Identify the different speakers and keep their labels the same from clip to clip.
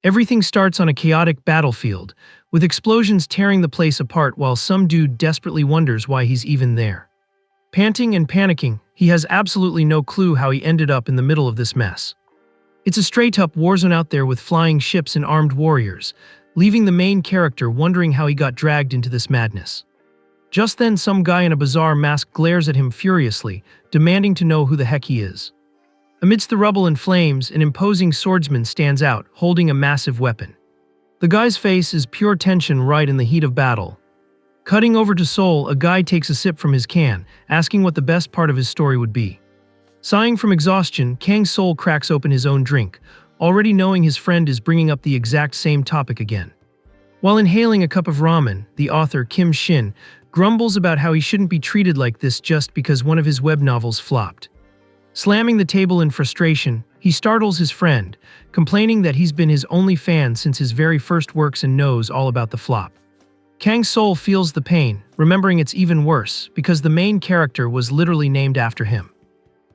Speaker 1: Everything starts on a chaotic battlefield, with explosions tearing the place apart while some dude desperately wonders why he's even there. Panting and panicking, he has absolutely no clue how he ended up in the middle of this mess. It's a straight-up warzone out there with flying ships and armed warriors, leaving the main character wondering how he got dragged into this madness. Just then, some guy in a bizarre mask glares at him furiously, demanding to know who the heck he is. Amidst the rubble and flames, an imposing swordsman stands out, holding a massive weapon. The guy's face is pure tension right in the heat of battle. Cutting over to Seoul, a guy takes a sip from his can, asking what the best part of his story would be. Sighing from exhaustion, Kang Seoul cracks open his own drink, already knowing his friend is bringing up the exact same topic again. While inhaling a cup of ramen, the author, Kim Shin, grumbles about how he shouldn't be treated like this just because one of his web novels flopped. Slamming the table in frustration, he startles his friend, complaining that he's been his only fan since his very first works and knows all about the flop. Kang Seoul feels the pain, remembering it's even worse because the main character was literally named after him.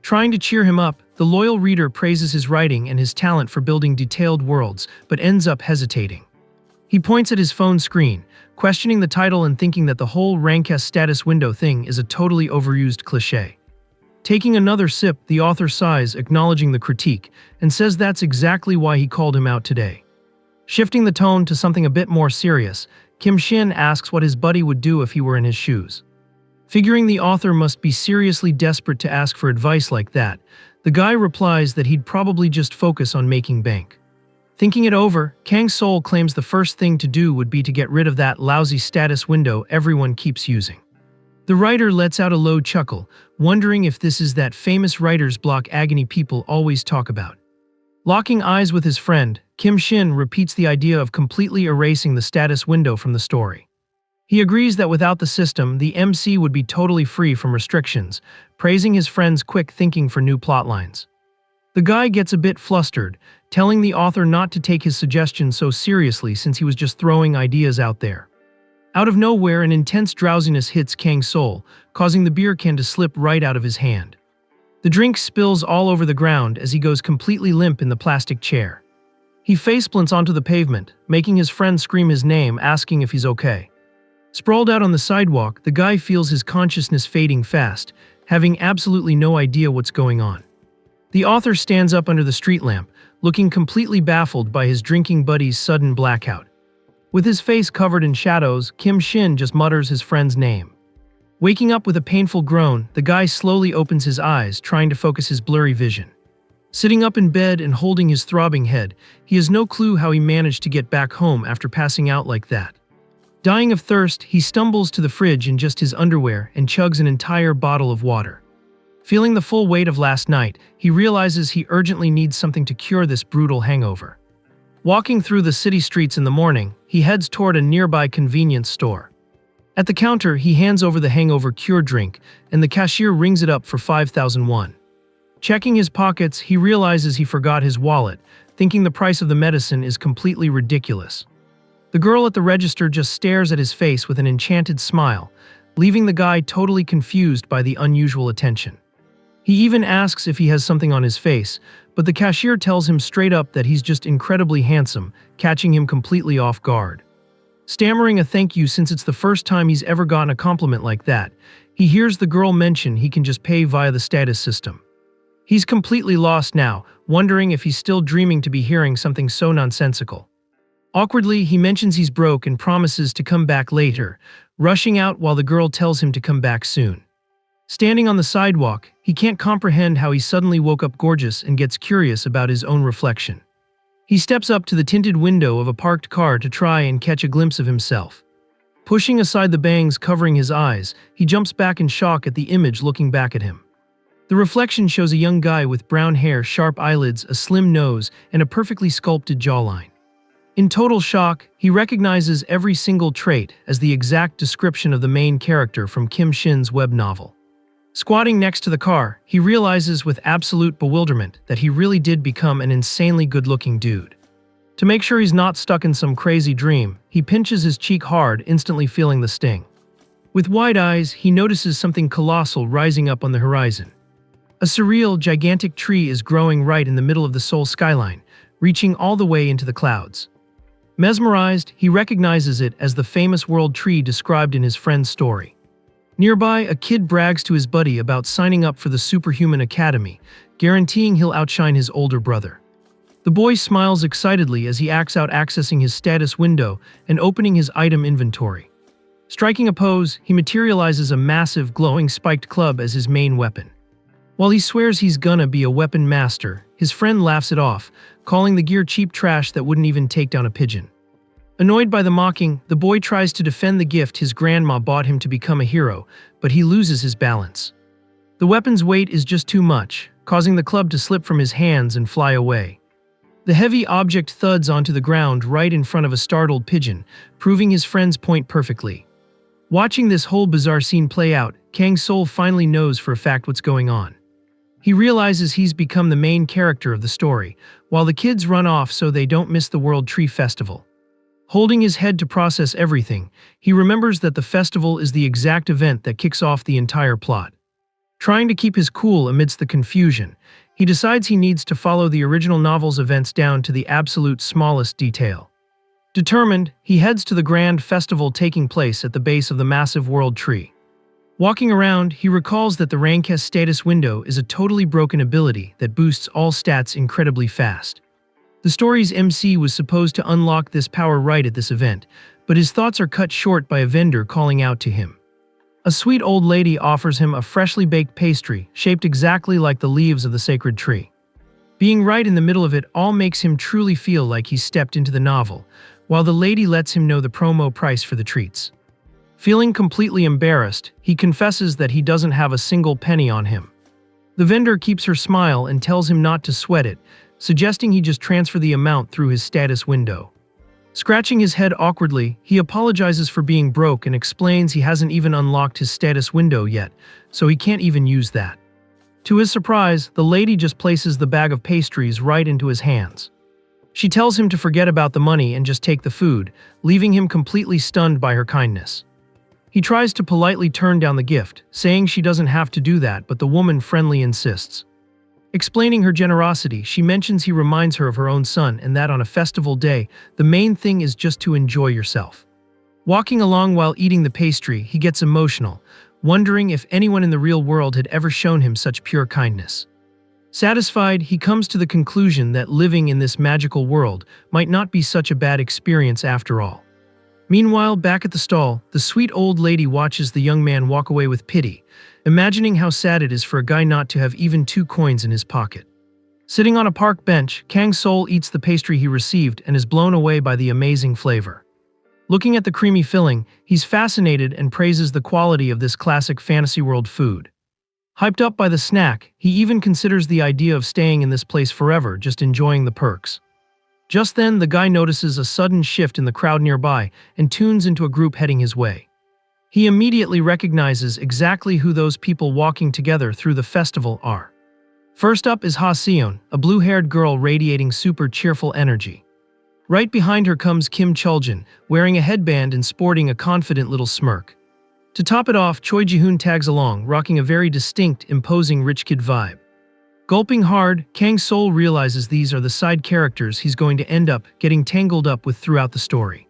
Speaker 1: Trying to cheer him up, the loyal reader praises his writing and his talent for building detailed worlds, but ends up hesitating. He points at his phone screen, questioning the title and thinking that the whole Rankest status window thing is a totally overused cliché. Taking another sip, the author sighs, acknowledging the critique, and says that's exactly why he called him out today. Shifting the tone to something a bit more serious, Kim Shin asks what his buddy would do if he were in his shoes. Figuring the author must be seriously desperate to ask for advice like that, the guy replies that he'd probably just focus on making bank. Thinking it over, Kang Seoul claims the first thing to do would be to get rid of that lousy status window everyone keeps using. The writer lets out a low chuckle, wondering if this is that famous writer's block agony people always talk about. Locking eyes with his friend, Kim Shin repeats the idea of completely erasing the status window from the story. He agrees that without the system, the MC would be totally free from restrictions, praising his friend's quick thinking for new plotlines. The guy gets a bit flustered, telling the author not to take his suggestion so seriously since he was just throwing ideas out there. Out of nowhere, an intense drowsiness hits Kang Seoul, causing the beer can to slip right out of his hand. The drink spills all over the ground as he goes completely limp in the plastic chair. He faceplants onto the pavement, making his friend scream his name, asking if he's okay. Sprawled out on the sidewalk, the guy feels his consciousness fading fast, having absolutely no idea what's going on. The author stands up under the street lamp, looking completely baffled by his drinking buddy's sudden blackout. With his face covered in shadows, Kim Shin just mutters his friend's name. Waking up with a painful groan, the guy slowly opens his eyes, trying to focus his blurry vision. Sitting up in bed and holding his throbbing head, he has no clue how he managed to get back home after passing out like that. Dying of thirst, he stumbles to the fridge in just his underwear and chugs an entire bottle of water. Feeling the full weight of last night, he realizes he urgently needs something to cure this brutal hangover. Walking through the city streets in the morning, he heads toward a nearby convenience store. At the counter, he hands over the hangover cure drink, and the cashier rings it up for 5,000 won. Checking his pockets, he realizes he forgot his wallet, thinking the price of the medicine is completely ridiculous. The girl at the register just stares at his face with an enchanted smile, leaving the guy totally confused by the unusual attention. He even asks if he has something on his face, but the cashier tells him straight up that he's just incredibly handsome, catching him completely off guard. Stammering a thank you since it's the first time he's ever gotten a compliment like that, he hears the girl mention he can just pay via the status system. He's completely lost now, wondering if he's still dreaming to be hearing something so nonsensical. Awkwardly, he mentions he's broke and promises to come back later, rushing out while the girl tells him to come back soon. Standing on the sidewalk, he can't comprehend how he suddenly woke up gorgeous and gets curious about his own reflection. He steps up to the tinted window of a parked car to try and catch a glimpse of himself. Pushing aside the bangs covering his eyes, he jumps back in shock at the image looking back at him. The reflection shows a young guy with brown hair, sharp eyelids, a slim nose, and a perfectly sculpted jawline. In total shock, he recognizes every single trait as the exact description of the main character from Kim Shin's web novel. Squatting next to the car, he realizes with absolute bewilderment that he really did become an insanely good-looking dude. To make sure he's not stuck in some crazy dream, he pinches his cheek hard, instantly feeling the sting. With wide eyes, he notices something colossal rising up on the horizon. A surreal, gigantic tree is growing right in the middle of the Seoul skyline, reaching all the way into the clouds. Mesmerized, he recognizes it as the famous world tree described in his friend's story. Nearby, a kid brags to his buddy about signing up for the Superhuman Academy, guaranteeing he'll outshine his older brother. The boy smiles excitedly as he acts out accessing his status window and opening his item inventory. Striking a pose, he materializes a massive, glowing spiked club as his main weapon. While he swears he's gonna be a weapon master, his friend laughs it off, calling the gear cheap trash that wouldn't even take down a pigeon. Annoyed by the mocking, the boy tries to defend the gift his grandma bought him to become a hero, but he loses his balance. The weapon's weight is just too much, causing the club to slip from his hands and fly away. The heavy object thuds onto the ground right in front of a startled pigeon, proving his friend's point perfectly. Watching this whole bizarre scene play out, Kang Sol finally knows for a fact what's going on. He realizes he's become the main character of the story, while the kids run off so they don't miss the World Tree Festival. Holding his head to process everything, he remembers that the festival is the exact event that kicks off the entire plot. Trying to keep his cool amidst the confusion, he decides he needs to follow the original novel's events down to the absolute smallest detail. Determined, he heads to the grand festival taking place at the base of the massive world tree. Walking around, he recalls that the Rankes status window is a totally broken ability that boosts all stats incredibly fast. The story's MC was supposed to unlock this power right at this event, but his thoughts are cut short by a vendor calling out to him. A sweet old lady offers him a freshly baked pastry shaped exactly like the leaves of the sacred tree. Being right in the middle of it all makes him truly feel like he's stepped into the novel, while the lady lets him know the promo price for the treats. Feeling completely embarrassed, he confesses that he doesn't have a single penny on him. The vendor keeps her smile and tells him not to sweat it, suggesting he just transfer the amount through his status window. Scratching his head awkwardly, he apologizes for being broke and explains he hasn't even unlocked his status window yet, so he can't even use that. To his surprise, the lady just places the bag of pastries right into his hands. She tells him to forget about the money and just take the food, leaving him completely stunned by her kindness. He tries to politely turn down the gift, saying she doesn't have to do that, but the woman friendly insists. Explaining her generosity, she mentions he reminds her of her own son and that on a festival day, the main thing is just to enjoy yourself. Walking along while eating the pastry, he gets emotional, wondering if anyone in the real world had ever shown him such pure kindness. Satisfied, he comes to the conclusion that living in this magical world might not be such a bad experience after all. Meanwhile, back at the stall, the sweet old lady watches the young man walk away with pity, imagining how sad it is for a guy not to have even 2 coins in his pocket. Sitting on a park bench, Kang Sol eats the pastry he received and is blown away by the amazing flavor. Looking at the creamy filling, he's fascinated and praises the quality of this classic fantasy world food. Hyped up by the snack, he even considers the idea of staying in this place forever, just enjoying the perks. Just then, the guy notices a sudden shift in the crowd nearby and tunes into a group heading his way. He immediately recognizes exactly who those people walking together through the festival are. First up is Ha Seon, a blue-haired girl radiating super cheerful energy. Right behind her comes Kim Chuljin, wearing a headband and sporting a confident little smirk. To top it off, Choi Ji-hoon tags along, rocking a very distinct, imposing rich kid vibe. Gulping hard, Kang Sol realizes these are the side characters he's going to end up getting tangled up with throughout the story.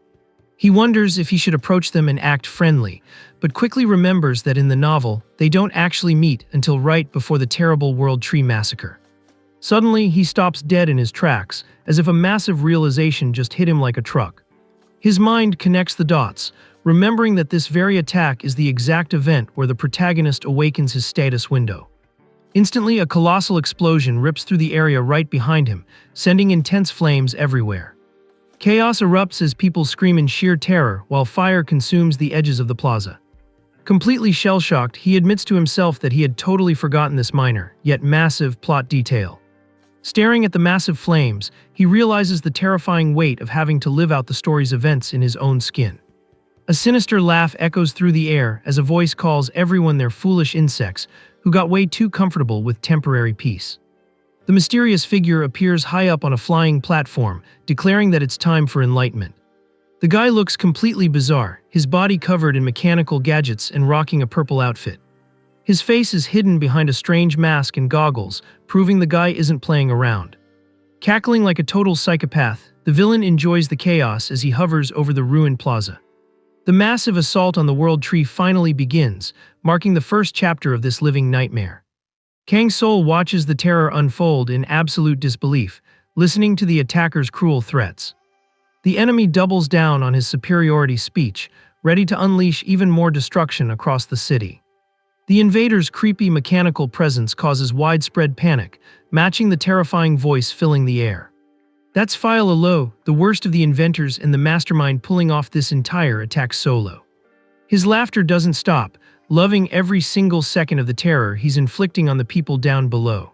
Speaker 1: He wonders if he should approach them and act friendly, but quickly remembers that in the novel, they don't actually meet until right before the terrible World Tree Massacre. Suddenly, he stops dead in his tracks, as if a massive realization just hit him like a truck. His mind connects the dots, remembering that this very attack is the exact event where the protagonist awakens his status window. Instantly, a colossal explosion rips through the area right behind him, sending intense flames everywhere. Chaos erupts as people scream in sheer terror while fire consumes the edges of the plaza. Completely shell-shocked, he admits to himself that he had totally forgotten this minor, yet massive, plot detail. Staring at the massive flames, he realizes the terrifying weight of having to live out the story's events in his own skin. A sinister laugh echoes through the air as a voice calls everyone their foolish insects who got way too comfortable with temporary peace. The mysterious figure appears high up on a flying platform, declaring that it's time for enlightenment. The guy looks completely bizarre, his body covered in mechanical gadgets and rocking a purple outfit. His face is hidden behind a strange mask and goggles, proving the guy isn't playing around. Cackling like a total psychopath, the villain enjoys the chaos as he hovers over the ruined plaza. The massive assault on the World Tree finally begins, marking the first chapter of this living nightmare. Kang Sol watches the terror unfold in absolute disbelief, listening to the attacker's cruel threats. The enemy doubles down on his superiority speech, ready to unleash even more destruction across the city. The invader's creepy mechanical presence causes widespread panic, matching the terrifying voice filling the air. That's Yahello, the worst of the inventors and the mastermind pulling off this entire attack solo. His laughter doesn't stop, loving every single second of the terror he's inflicting on the people down below.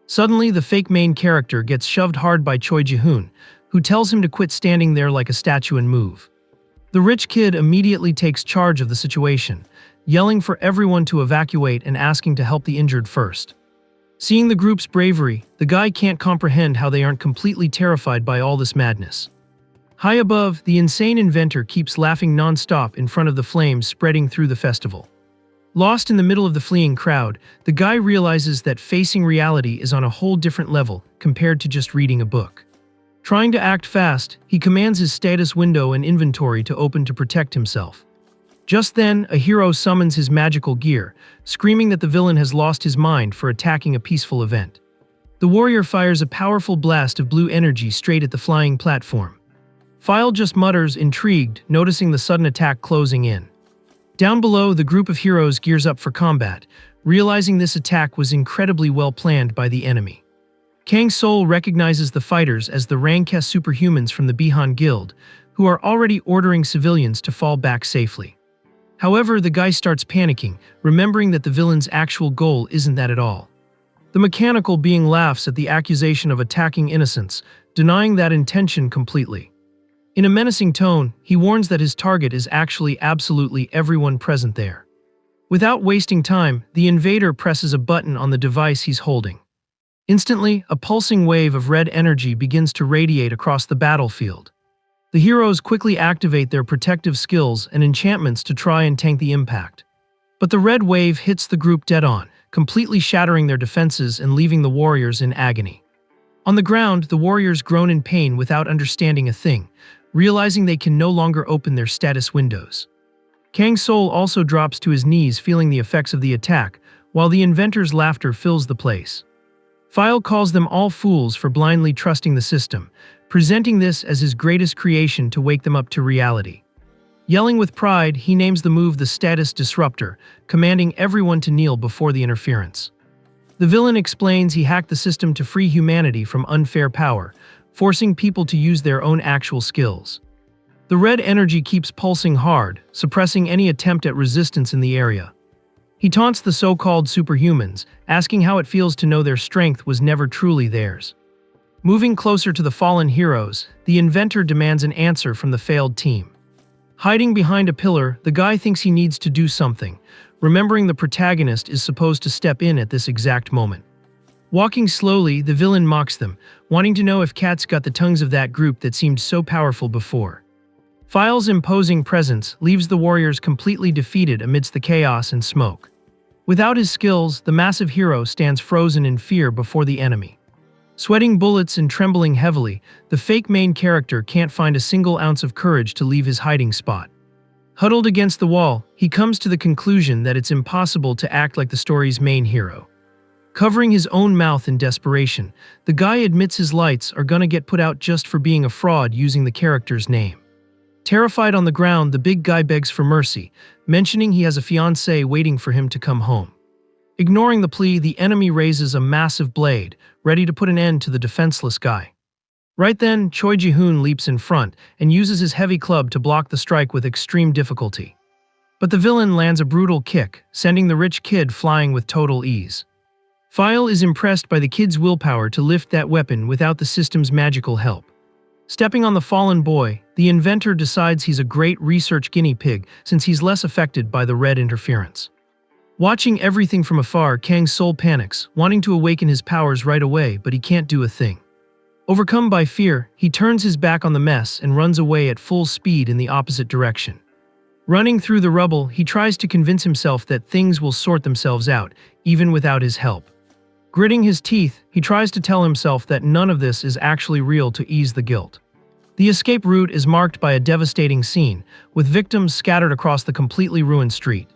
Speaker 1: Suddenly, the fake main character gets shoved hard by Choi Ji-hoon, who tells him to quit standing there like a statue and move. The rich kid immediately takes charge of the situation, yelling for everyone to evacuate and asking to help the injured first. Seeing the group's bravery, the guy can't comprehend how they aren't completely terrified by all this madness. High above, the insane inventor keeps laughing non-stop in front of the flames spreading through the festival. Lost in the middle of the fleeing crowd, the guy realizes that facing reality is on a whole different level compared to just reading a book. Trying to act fast, he commands his status window and inventory to open to protect himself. Just then, a hero summons his magical gear, screaming that the villain has lost his mind for attacking a peaceful event. The warrior fires a powerful blast of blue energy straight at the flying platform. File just mutters, intrigued, noticing the sudden attack closing in. Down below, the group of heroes gears up for combat, realizing this attack was incredibly well planned by the enemy. Kang Sol recognizes the fighters as the Rangka superhumans from the Bihan Guild, who are already ordering civilians to fall back safely. However, the guy starts panicking, remembering that the villain's actual goal isn't that at all. The mechanical being laughs at the accusation of attacking innocents, denying that intention completely. In a menacing tone, he warns that his target is actually absolutely everyone present there. Without wasting time, the invader presses a button on the device he's holding. Instantly, a pulsing wave of red energy begins to radiate across the battlefield. The heroes quickly activate their protective skills and enchantments to try and tank the impact. But the red wave hits the group dead on, completely shattering their defenses and leaving the warriors in agony. On the ground, the warriors groan in pain without understanding a thing, realizing they can no longer open their status windows. Kang Sol also drops to his knees, feeling the effects of the attack, while the inventor's laughter fills the place. File calls them all fools for blindly trusting the system, presenting this as his greatest creation to wake them up to reality. Yelling with pride, he names the move the Status Disruptor, commanding everyone to kneel before the interference. The villain explains he hacked the system to free humanity from unfair power, forcing people to use their own actual skills. The red energy keeps pulsing hard, suppressing any attempt at resistance in the area. He taunts the so-called superhumans, asking how it feels to know their strength was never truly theirs. Moving closer to the fallen heroes, the inventor demands an answer from the failed team. Hiding behind a pillar, the guy thinks he needs to do something, remembering the protagonist is supposed to step in at this exact moment. Walking slowly, the villain mocks them, wanting to know if cats got the tongues of that group that seemed so powerful before. File's imposing presence leaves the warriors completely defeated amidst the chaos and smoke. Without his skills, the massive hero stands frozen in fear before the enemy. Sweating bullets and trembling heavily, the fake main character can't find a single ounce of courage to leave his hiding spot. Huddled against the wall, he comes to the conclusion that it's impossible to act like the story's main hero. Covering his own mouth in desperation, the guy admits his lights are gonna get put out just for being a fraud using the character's name. Terrified on the ground, the big guy begs for mercy, mentioning he has a fiancée waiting for him to come home. Ignoring the plea, the enemy raises a massive blade, ready to put an end to the defenseless guy. Right then, Choi Ji-hoon leaps in front and uses his heavy club to block the strike with extreme difficulty. But the villain lands a brutal kick, sending the rich kid flying with total ease. File is impressed by the kid's willpower to lift that weapon without the system's magical help. Stepping on the fallen boy, the inventor decides he's a great research guinea pig since he's less affected by the red interference. Watching everything from afar, Kang Sol panics, wanting to awaken his powers right away, but he can't do a thing. Overcome by fear, he turns his back on the mess and runs away at full speed in the opposite direction. Running through the rubble, he tries to convince himself that things will sort themselves out, even without his help. Gritting his teeth, he tries to tell himself that none of this is actually real to ease the guilt. The escape route is marked by a devastating scene, with victims scattered across the completely ruined street.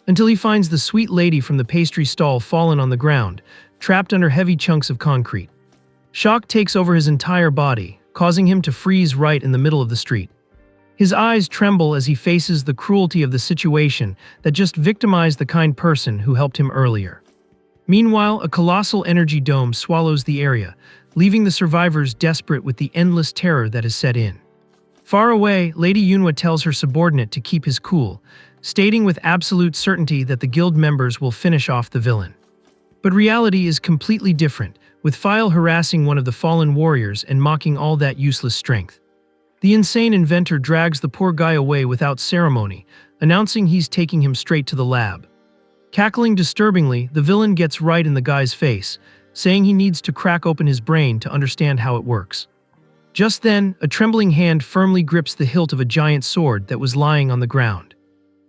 Speaker 1: Until he finds the sweet lady from the pastry stall fallen on the ground, trapped under heavy chunks of concrete. Shock takes over his entire body, causing him to freeze right in the middle of the street. His eyes tremble as he faces the cruelty of the situation that just victimized the kind person who helped him earlier. Meanwhile, a colossal energy dome swallows the area, leaving the survivors desperate with the endless terror that has set in. Far away, Lady Yunhwa tells her subordinate to keep his cool, stating with absolute certainty that the guild members will finish off the villain. But reality is completely different, with File harassing one of the fallen warriors and mocking all that useless strength. The insane inventor drags the poor guy away without ceremony, announcing he's taking him straight to the lab. Cackling disturbingly, the villain gets right in the guy's face, saying he needs to crack open his brain to understand how it works. Just then, a trembling hand firmly grips the hilt of a giant sword that was lying on the ground.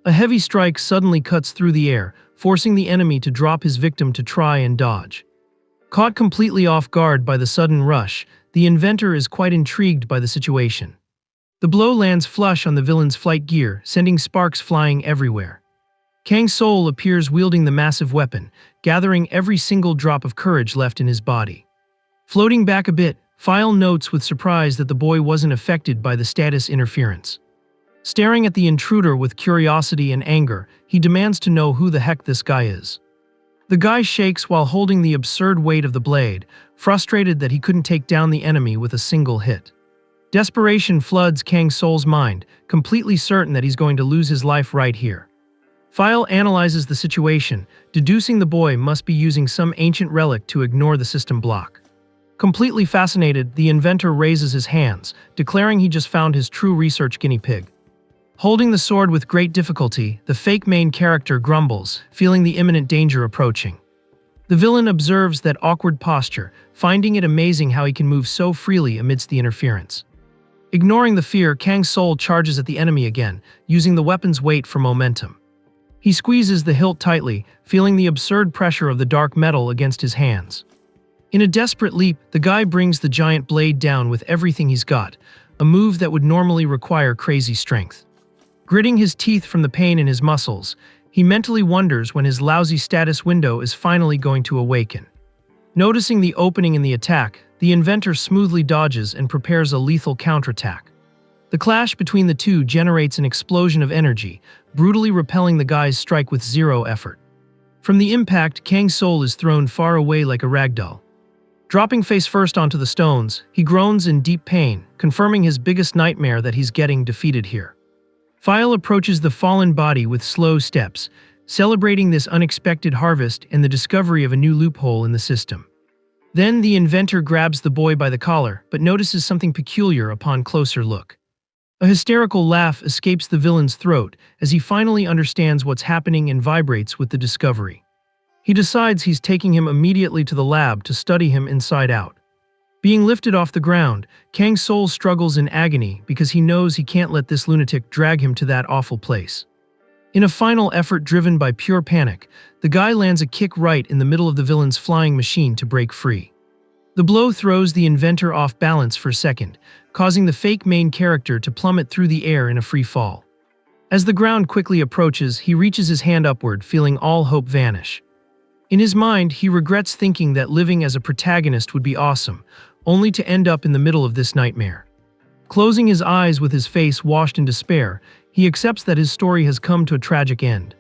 Speaker 1: A heavy strike suddenly cuts through the air, forcing the enemy to drop his victim to try and dodge. Caught completely off guard by the sudden rush, the inventor is quite intrigued by the situation. The blow lands flush on the villain's flight gear, sending sparks flying everywhere. Kang Soul appears wielding the massive weapon, gathering every single drop of courage left in his body. Floating back a bit, File notes with surprise that the boy wasn't affected by the status interference. Staring at the intruder with curiosity and anger, he demands to know who the heck this guy is. The guy shakes while holding the absurd weight of the blade, frustrated that he couldn't take down the enemy with a single hit. Desperation floods Kang Soul's mind, completely certain that he's going to lose his life right here. File analyzes the situation, deducing the boy must be using some ancient relic to ignore the system block. Completely fascinated, the inventor raises his hands, declaring he just found his true research guinea pig. Holding the sword with great difficulty, the fake main character grumbles, feeling the imminent danger approaching. The villain observes that awkward posture, finding it amazing how he can move so freely amidst the interference. Ignoring the fear, Kang Soul charges at the enemy again, using the weapon's weight for momentum. He squeezes the hilt tightly, feeling the absurd pressure of the dark metal against his hands. In a desperate leap, the guy brings the giant blade down with everything he's got, a move that would normally require crazy strength. Gritting his teeth from the pain in his muscles, he mentally wonders when his lousy status window is finally going to awaken. Noticing the opening in the attack, the inventor smoothly dodges and prepares a lethal counterattack. The clash between the two generates an explosion of energy, brutally repelling the guy's strike with zero effort. From the impact, Kang Soul is thrown far away like a ragdoll. Dropping face first onto the stones, he groans in deep pain, confirming his biggest nightmare that he's getting defeated here. File approaches the fallen body with slow steps, celebrating this unexpected harvest and the discovery of a new loophole in the system. Then the inventor grabs the boy by the collar, but notices something peculiar upon closer look. A hysterical laugh escapes the villain's throat as he finally understands what's happening and vibrates with the discovery. He decides he's taking him immediately to the lab to study him inside out. Being lifted off the ground, Kang Soul struggles in agony because he knows he can't let this lunatic drag him to that awful place. In a final effort driven by pure panic, the guy lands a kick right in the middle of the villain's flying machine to break free. The blow throws the inventor off balance for a second, causing the fake main character to plummet through the air in a free fall. As the ground quickly approaches, he reaches his hand upward, feeling all hope vanish. In his mind, he regrets thinking that living as a protagonist would be awesome, only to end up in the middle of this nightmare. Closing his eyes with his face washed in despair, he accepts that his story has come to a tragic end.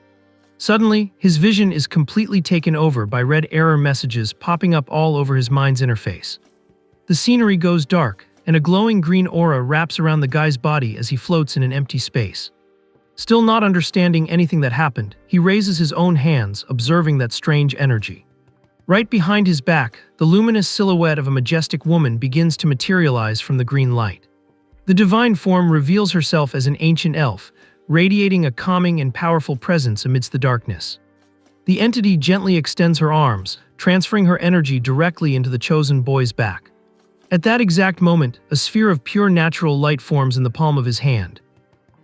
Speaker 1: Suddenly, his vision is completely taken over by red error messages popping up all over his mind's interface. The scenery goes dark, and a glowing green aura wraps around the guy's body as he floats in an empty space. Still not understanding anything that happened, he raises his own hands, observing that strange energy. Right behind his back, the luminous silhouette of a majestic woman begins to materialize from the green light. The divine form reveals herself as an ancient elf, radiating a calming and powerful presence amidst the darkness. The entity gently extends her arms, transferring her energy directly into the chosen boy's back. At that exact moment, a sphere of pure natural light forms in the palm of his hand.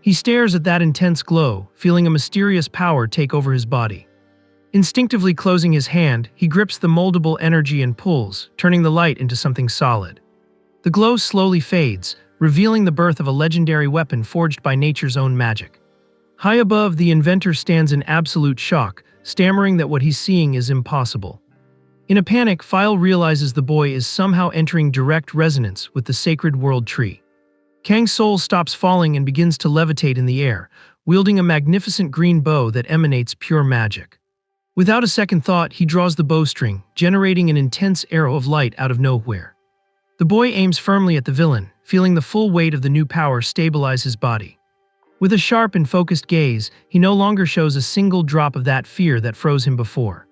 Speaker 1: He stares at that intense glow, feeling a mysterious power take over his body. Instinctively closing his hand, he grips the moldable energy and pulls, turning the light into something solid. The glow slowly fades, revealing the birth of a legendary weapon forged by nature's own magic. High above, the inventor stands in absolute shock, stammering that what he's seeing is impossible. In a panic, File realizes the boy is somehow entering direct resonance with the sacred world tree. Kang's soul stops falling and begins to levitate in the air, wielding a magnificent green bow that emanates pure magic. Without a second thought, he draws the bowstring, generating an intense arrow of light out of nowhere. The boy aims firmly at the villain, feeling the full weight of the new power stabilize his body. With a sharp and focused gaze, he no longer shows a single drop of that fear that froze him before.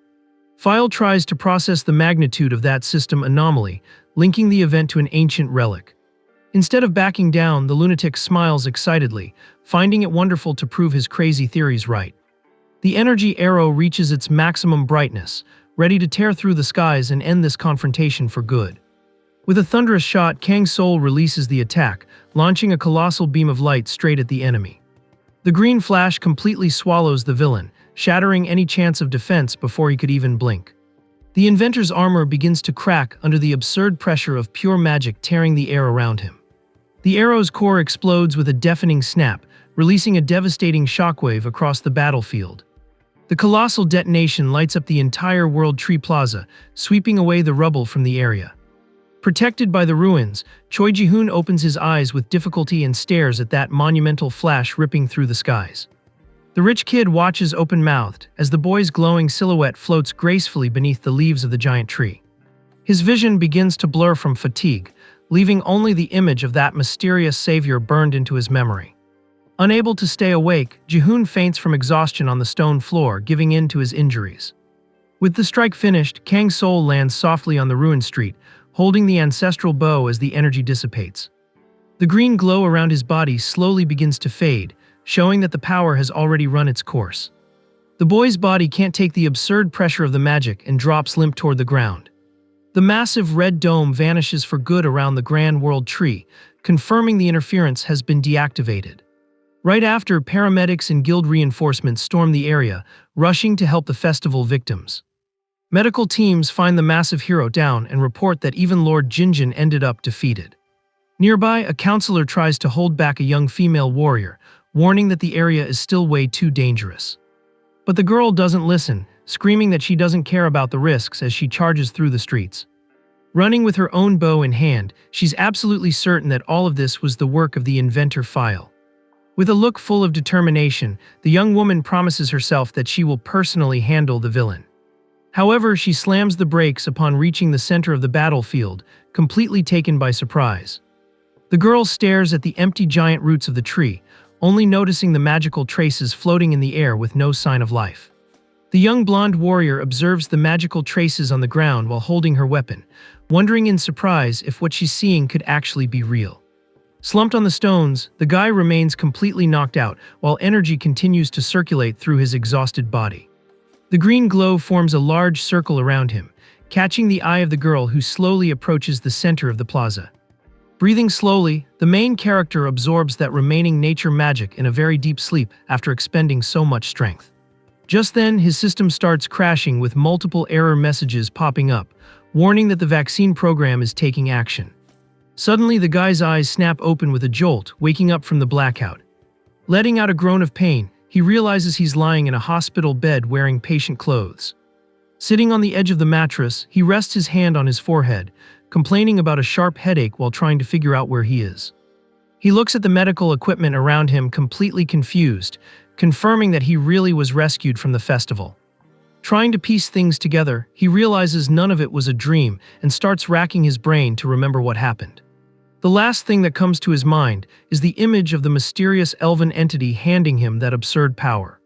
Speaker 1: File tries to process the magnitude of that system anomaly, linking the event to an ancient relic. Instead of backing down, the lunatic smiles excitedly, finding it wonderful to prove his crazy theories right. The energy arrow reaches its maximum brightness, ready to tear through the skies and end this confrontation for good. With a thunderous shot, Kang's soul releases the attack, launching a colossal beam of light straight at the enemy. The green flash completely swallows the villain, shattering any chance of defense before he could even blink. The inventor's armor begins to crack under the absurd pressure of pure magic tearing the air around him. The arrow's core explodes with a deafening snap, releasing a devastating shockwave across the battlefield. The colossal detonation lights up the entire World Tree Plaza, sweeping away the rubble from the area. Protected by the ruins, Choi Ji-hoon opens his eyes with difficulty and stares at that monumental flash ripping through the skies. The rich kid watches open-mouthed as the boy's glowing silhouette floats gracefully beneath the leaves of the giant tree. His vision begins to blur from fatigue, leaving only the image of that mysterious savior burned into his memory. Unable to stay awake, Ji-hoon faints from exhaustion on the stone floor, giving in to his injuries. With the strike finished, Kang's soul lands softly on the ruined street, holding the ancestral bow as the energy dissipates. The green glow around his body slowly begins to fade, showing that the power has already run its course. The boy's body can't take the absurd pressure of the magic and drops limp toward the ground. The massive red dome vanishes for good around the Grand World Tree, confirming the interference has been deactivated. Right after, paramedics and guild reinforcements storm the area, rushing to help the festival victims. Medical teams find the massive hero down and report that even Lord Jinjin ended up defeated. Nearby, a counselor tries to hold back a young female warrior, warning that the area is still way too dangerous. But the girl doesn't listen, screaming that she doesn't care about the risks as she charges through the streets. Running with her own bow in hand, she's absolutely certain that all of this was the work of the inventor File. With a look full of determination, the young woman promises herself that she will personally handle the villain. However, she slams the brakes upon reaching the center of the battlefield, completely taken by surprise. The girl stares at the empty giant roots of the tree, only noticing the magical traces floating in the air with no sign of life. The young blonde warrior observes the magical traces on the ground while holding her weapon, wondering in surprise if what she's seeing could actually be real. Slumped on the stones, the guy remains completely knocked out while energy continues to circulate through his exhausted body. The green glow forms a large circle around him, catching the eye of the girl who slowly approaches the center of the plaza. Breathing slowly, the main character absorbs that remaining nature magic in a very deep sleep after expending so much strength. Just then, his system starts crashing with multiple error messages popping up, warning that the vaccine program is taking action. Suddenly, the guy's eyes snap open with a jolt, waking up from the blackout. Letting out a groan of pain, he realizes he's lying in a hospital bed wearing patient clothes. Sitting on the edge of the mattress, he rests his hand on his forehead, complaining about a sharp headache while trying to figure out where he is. He looks at the medical equipment around him completely confused, confirming that he really was rescued from the festival. Trying to piece things together, he realizes none of it was a dream and starts racking his brain to remember what happened. The last thing that comes to his mind is the image of the mysterious elven entity handing him that absurd power.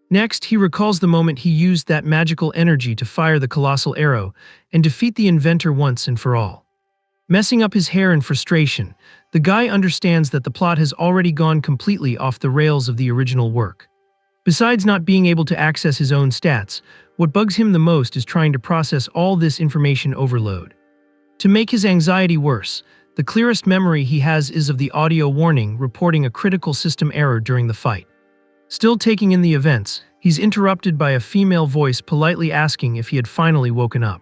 Speaker 1: Next, he recalls the moment he used that magical energy to fire the colossal arrow and defeat the inventor once and for all. Messing up his hair in frustration, the guy understands that the plot has already gone completely off the rails of the original work. Besides not being able to access his own stats, what bugs him the most is trying to process all this information overload. To make his anxiety worse, the clearest memory he has is of the audio warning reporting a critical system error during the fight. Still taking in the events, he's interrupted by a female voice politely asking if he had finally woken up.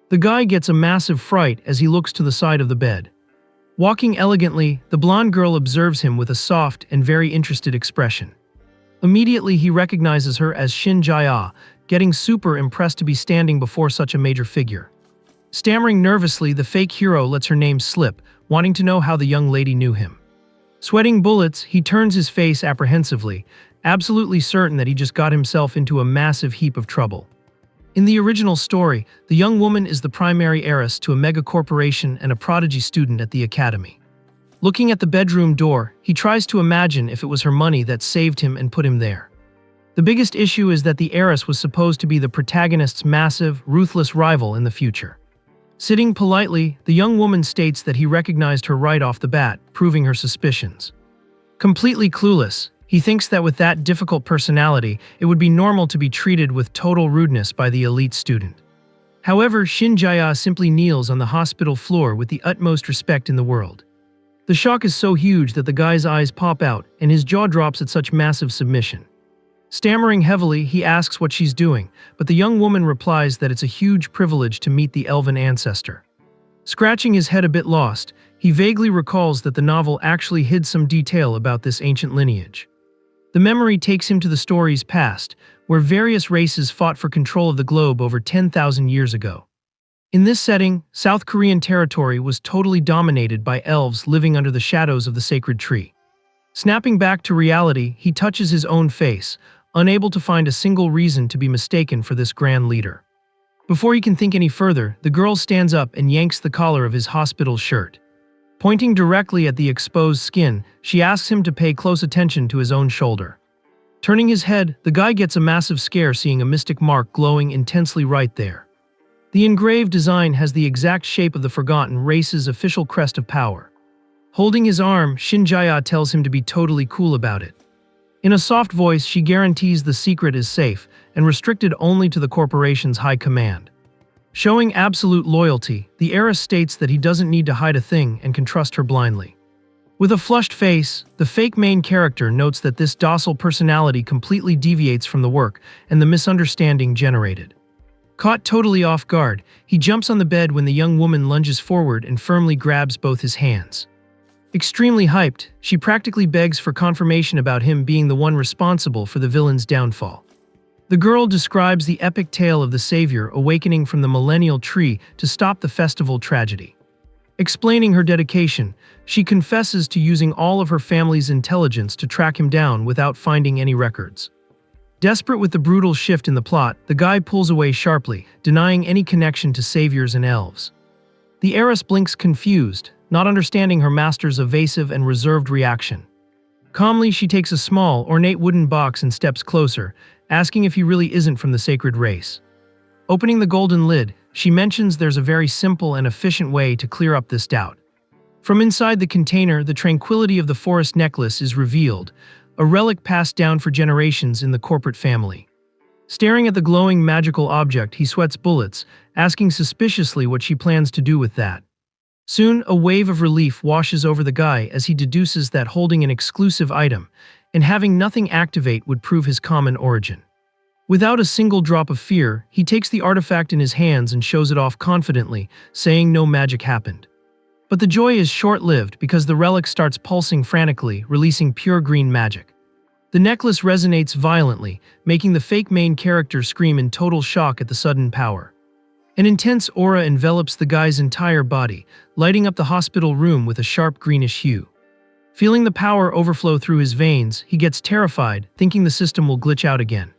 Speaker 1: The guy gets a massive fright as he looks to the side of the bed. Walking elegantly, the blonde girl observes him with a soft and very interested expression. Immediately he recognizes her as Shin Jae, getting super impressed to be standing before such a major figure. Stammering nervously, the fake hero lets her name slip, wanting to know how the young lady knew him. Sweating bullets, he turns his face apprehensively, absolutely certain that he just got himself into a massive heap of trouble. In the original story, the young woman is the primary heiress to a mega corporation and a prodigy student at the academy. Looking at the bedroom door, he tries to imagine if it was her money that saved him and put him there. The biggest issue is that the heiress was supposed to be the protagonist's massive, ruthless rival in the future. Sitting politely, the young woman states that he recognized her right off the bat, proving her suspicions. Completely clueless, he thinks that with that difficult personality, it would be normal to be treated with total rudeness by the elite student. However, Shin Jae simply kneels on the hospital floor with the utmost respect in the world. The shock is so huge that the guy's eyes pop out and his jaw drops at such massive submission. Stammering heavily, he asks what she's doing, but the young woman replies that it's a huge privilege to meet the elven ancestor. Scratching his head a bit lost, he vaguely recalls that the novel actually hid some detail about this ancient lineage. The memory takes him to the story's past, where various races fought for control of the globe over 10,000 years ago. In this setting, South Korean territory was totally dominated by elves living under the shadows of the sacred tree. Snapping back to reality, he touches his own face, unable to find a single reason to be mistaken for this grand leader. Before he can think any further, the girl stands up and yanks the collar of his hospital shirt. Pointing directly at the exposed skin, she asks him to pay close attention to his own shoulder. Turning his head, the guy gets a massive scare seeing a mystic mark glowing intensely right there. The engraved design has the exact shape of the Forgotten Race's official crest of power. Holding his arm, Shin Jae tells him to be totally cool about it. In a soft voice, she guarantees the secret is safe and restricted only to the corporation's high command. Showing absolute loyalty, the heiress states that he doesn't need to hide a thing and can trust her blindly. With a flushed face, the fake main character notes that this docile personality completely deviates from the work and the misunderstanding generated. Caught totally off guard, he jumps on the bed when the young woman lunges forward and firmly grabs both his hands. Extremely hyped, she practically begs for confirmation about him being the one responsible for the villain's downfall. The girl describes the epic tale of the savior awakening from the millennial tree to stop the festival tragedy. Explaining her dedication, she confesses to using all of her family's intelligence to track him down without finding any records. Desperate with the brutal shift in the plot, the guy pulls away sharply, denying any connection to saviors and elves. The heiress blinks confused, not understanding her master's evasive and reserved reaction. Calmly, she takes a small, ornate wooden box and steps closer, asking if he really isn't from the sacred race. Opening the golden lid, she mentions there's a very simple and efficient way to clear up this doubt. From inside the container, the tranquility of the forest necklace is revealed, a relic passed down for generations in the corporate family. Staring at the glowing magical object, he sweats bullets, asking suspiciously what she plans to do with that. Soon, a wave of relief washes over the guy as he deduces that holding an exclusive item and having nothing activate would prove his common origin. Without a single drop of fear, he takes the artifact in his hands and shows it off confidently, saying no magic happened. But the joy is short-lived because the relic starts pulsing frantically, releasing pure green magic. The necklace resonates violently, making the fake main character scream in total shock at the sudden power. An intense aura envelops the guy's entire body, lighting up the hospital room with a sharp greenish hue. Feeling the power overflow through his veins, he gets terrified, thinking the system will glitch out again.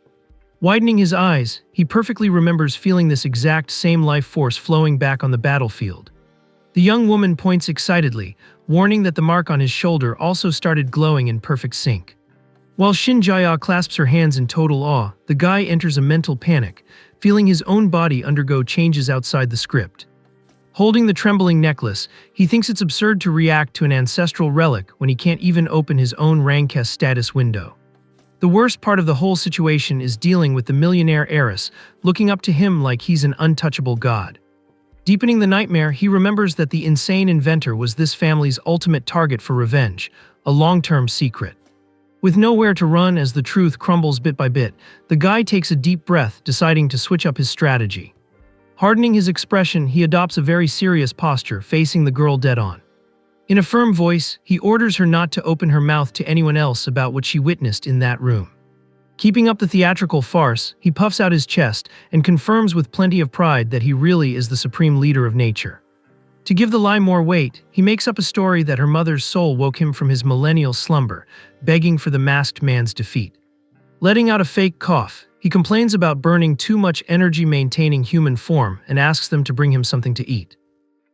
Speaker 1: Widening his eyes, he perfectly remembers feeling this exact same life force flowing back on the battlefield. The young woman points excitedly, warning that the mark on his shoulder also started glowing in perfect sync. While Shin Jae clasps her hands in total awe, the guy enters a mental panic, feeling his own body undergo changes outside the script. Holding the trembling necklace, he thinks it's absurd to react to an ancestral relic when he can't even open his own Rankes status window. The worst part of the whole situation is dealing with the millionaire heiress, looking up to him like he's an untouchable god. Deepening the nightmare, he remembers that the insane inventor was this family's ultimate target for revenge, a long-term secret. With nowhere to run as the truth crumbles bit by bit, the guy takes a deep breath, deciding to switch up his strategy. Hardening his expression, he adopts a very serious posture, facing the girl dead-on. In a firm voice, he orders her not to open her mouth to anyone else about what she witnessed in that room. Keeping up the theatrical farce, he puffs out his chest and confirms with plenty of pride that he really is the supreme leader of nature. To give the lie more weight, he makes up a story that her mother's soul woke him from his millennial slumber, begging for the masked man's defeat. Letting out a fake cough, he complains about burning too much energy maintaining human form and asks them to bring him something to eat.